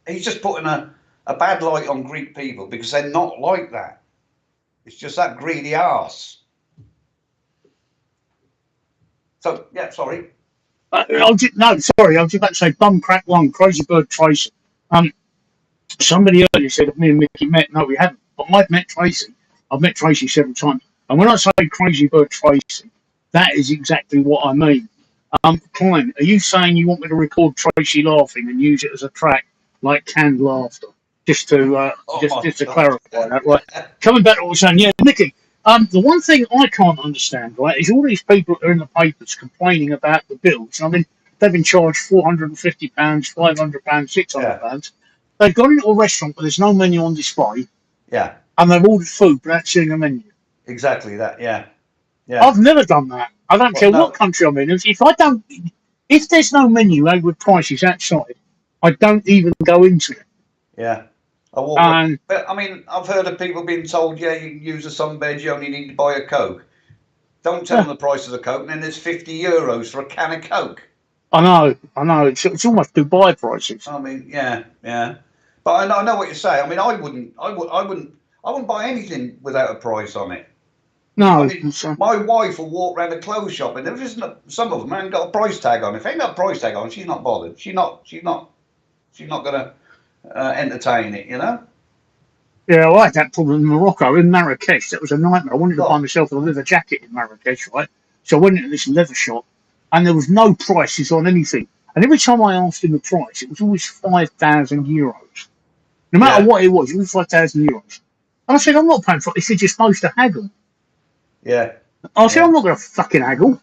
he's just putting a bad light on Greek people because they're not like that. It's just that greedy arse. So, yeah, sorry. I was just about to say bum crack one, crazy bird Tracy. Somebody earlier said that me and Micky met. No, we haven't. But I've met Tracy. I've met Tracy several times. And when I say crazy bird Tracy, that is exactly what I mean. Klein, are you saying you want me to record Tracy laughing and use it as a track like canned laughter? Just to clarify that, right? Coming back to what we're saying, yeah, Micky. The one thing I can't understand, right, is all these people that are in the papers complaining about the bills. I mean, they've been charged £450, £500, £600. They've gone into a restaurant where there's no menu on display. Yeah. And they've ordered food without seeing a menu. Exactly that. Yeah. I've never done that. I don't care what country I'm in. If there's no menu with prices outside, I don't even go into it. Yeah. But I mean, I've heard of people being told, yeah, you can use a sunbed, you only need to buy a Coke. Don't tell them the price of the Coke, and then there's €50 for a can of Coke. I know. It's almost Dubai prices. I mean, yeah. But I know what you're saying. I mean, I wouldn't buy anything without a price on it. No, I mean, my wife will walk around a clothes shop, and there isn't some of them haven't got a price tag on. If they ain't got a price tag on, she's not bothered. She's not going to entertain it. You know. yeah, I had that problem in Morocco, in Marrakesh. That was a nightmare. I wanted to buy Oh, myself a leather jacket in Marrakesh, right? So I went into this leather shop, and there was no prices on anything. And every time I asked him the price, it was always €5,000. No matter yeah, what it was 5,000 euros. And I said, I'm not paying for it. He said, you're supposed to haggle. yeah, I said, yeah. I'm not going to fucking haggle.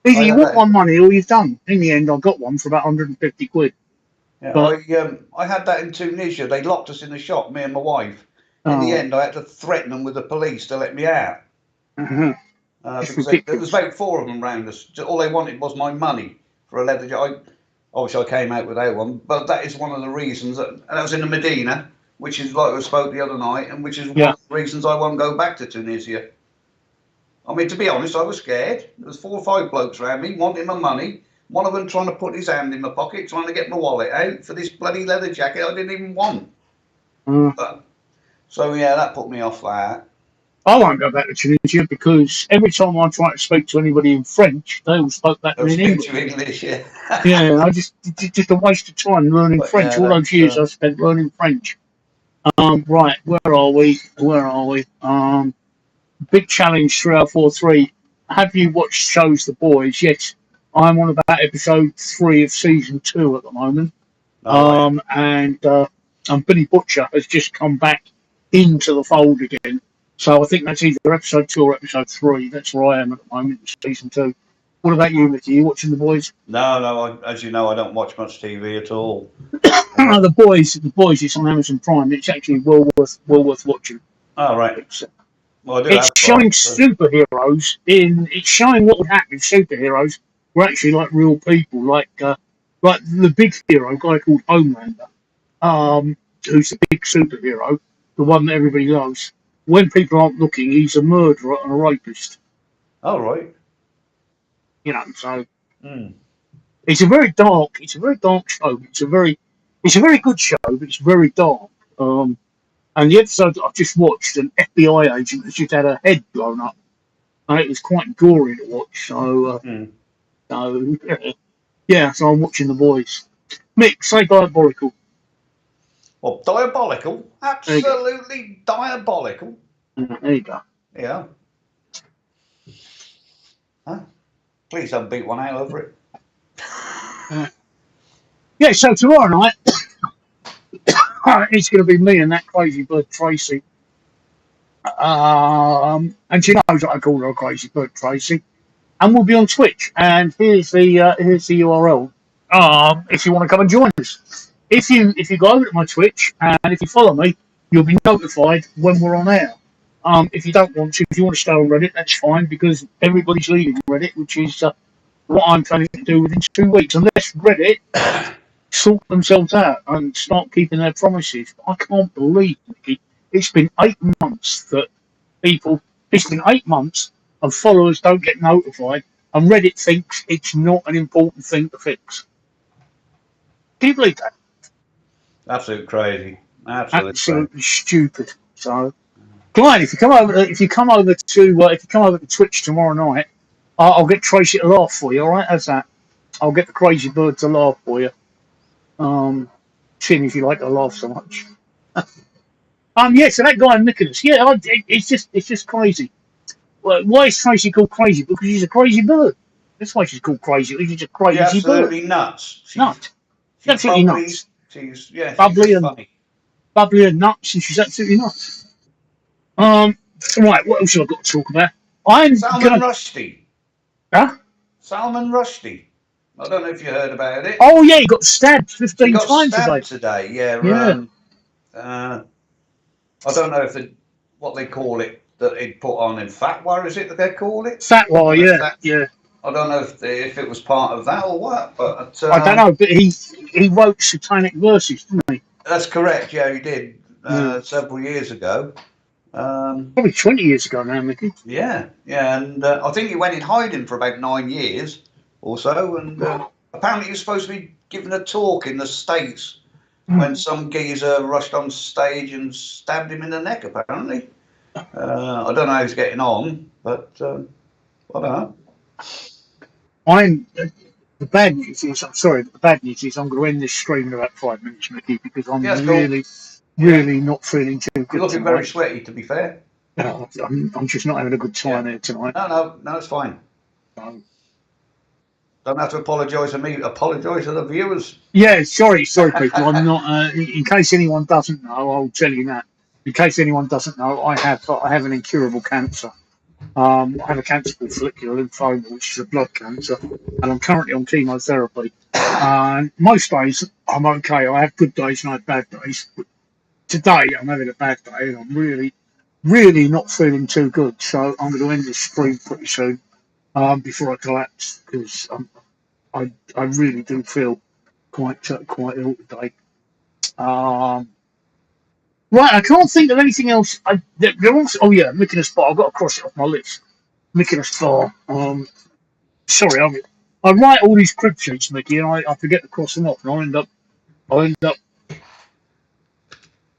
Either I you had want that. my money or you've done. In the end, I got one for about 150 quid. Yeah, But, I had that in Tunisia. They locked us in the shop, me and my wife. In the oh, end, I had to threaten them with the police to let me out it's because there was ridiculous. about four of them round us. All they wanted was my money for a leather jacket. Obviously, I came out without one, but that is one of the reasons. And that was in the Medina, which is like I spoke the other night, and which is one Yeah. of the reasons I won't go back to Tunisia. I mean, to be honest, I was scared. There was 4 or 5 blokes around me wanting my money. One of them trying to put his hand in my pocket, trying to get my wallet out for this bloody leather jacket I didn't even want. Uh, So yeah, that put me off that. I won't go back to Tunisia because every time I try to speak to anybody in French, they all spoke back to I'll me in speak to English. you English, yeah. Yeah, I just a waste of time learning But French. yeah, All those that's years I spent learning French. Right, where are we? Where are we? Big challenge 3043. Have you watched shows The Boys? Yes, I'm on about episode 3 of season 2 at the moment. all right. And Billy Butcher has just come back into the fold again. So I think that's either episode 2 or episode 3. That's where I am at the moment, season 2. What about you, Micky? You watching The Boys? No, as you know, I don't watch much TV at all. The Boys is on Amazon Prime. It's actually well worth watching. All right. It's Well, I do it's have showing Prime. So. superheroes in. It's showing what would happen if superheroes were actually like real people, like the big hero, a guy called Homelander, who's the big superhero, the one that everybody loves. When people aren't looking, he's a murderer and a rapist. All right. So Mm. it's a very dark show. It's a very good show, but it's very dark. And the episode that I've just watched, an FBI agent has just had her head blown up, and it was quite gory to watch. Mm. So yeah, so I'm watching The Boys. Mick, say diabolical. Well, diabolical. There you go. Absolutely diabolical. There you go. Yeah. Huh? Please don't beat one out over it. Yeah, so tomorrow night it's going to be me and that crazy bird Tracy. And she knows that I call her a crazy bird Tracy. And we'll be on Twitch. And here's the URL. If you want to come and join us, if you go over to my Twitch and if you follow me, you'll be notified when we're on air. If you don't want to, if you want to stay on Reddit, that's fine because everybody's leaving Reddit, which is what I'm planning to do within 2 weeks, unless Reddit sort themselves out and start keeping their promises. I can't believe, Mickey, it's been 8 months that people, it's been 8 months and followers don't get notified, and Reddit thinks it's not an important thing to fix. Can you believe that? Absolute crazy. Absolute crazy. Absolutely stupid. So, Glenn, if you come over to Twitch tomorrow night, I'll get Tracy to laugh for you. All right, how's that? I'll get the crazy bird to laugh for you. Seeing if you like to laugh so much. Yeah, so that guy Nicholas, yeah, it's just crazy. Well, why is Tracy called crazy? Because she's a crazy bird. That's why she's called crazy. She's a She's crazy bird. absolutely nuts. Nut. She's She's absolutely bubbly. nuts. She's Bubbly just and funny. bubbly and nuts, and she's absolutely nuts. Right, what else have I got to talk about? I'm Salman gonna. Rushdie. Huh? Salman Rushdie. I don't know if you heard about it. Oh yeah, he got stabbed He 15 got times today. stabbed today. Yeah. Yeah. I don't know if what they call it that he put on in fatwa. Is it that they call it? Fatwa, yeah. I don't know if it was part of that or what, but I don't know, but he wrote satanic verses, didn't he? that's correct. Yeah, he did Yeah. several years ago. Probably 20 years ago now, Mickey. Yeah, and I think he went in hiding for about 9 years or so, and apparently he was supposed to be giving a talk in the States when some geezer rushed on stage and stabbed him in the neck, apparently. I don't know how he's getting on, but I don't know. The bad news is, I'm sorry, but the bad news is I'm going to end this stream in about 5 minutes, Mickey, because I'm Yeah, that's cool. really not feeling too You're good looking tonight. very sweaty, to be fair. No, I'm just not having a good time here tonight. No, it's fine. Don't have to apologise to me. Apologise to the viewers. Yeah, sorry, people. I'm not. In case anyone doesn't know, I'll tell you that. In case anyone doesn't know, I have an incurable cancer. I have a cancer called follicular lymphoma, which is a blood cancer, and I'm currently on chemotherapy. Most days I'm okay. I have good days and I have bad days. But today I'm having a bad day, and I'm really not feeling too good. So I'm going to end this stream pretty soon before I collapse, because I really do feel quite ill today. Right, I can't think of anything else. There also, oh yeah, Micky Bar. I've got to cross it off my list. Micky Bar. Sorry, I write all these crib sheets, Micky, and I forget to cross them off, and I'll end up.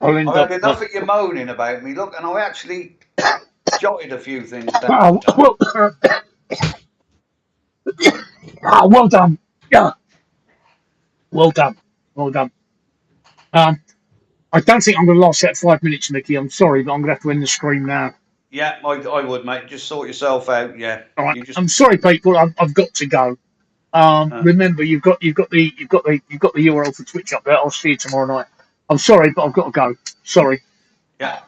I've had enough of you moaning about me. Look, and I actually jotted a few things down. Well done. Yeah. Well done. I don't think I'm going to last that 5 minutes, Micky. I'm sorry, but I'm going to have to end the stream now. Yeah, I would, mate. Just sort yourself out. Yeah. All right. I'm sorry, people. I've got to go. Remember, you've got the URL for Twitch up there. I'll see you tomorrow night. I'm sorry, but I've got to go. Sorry. Yeah.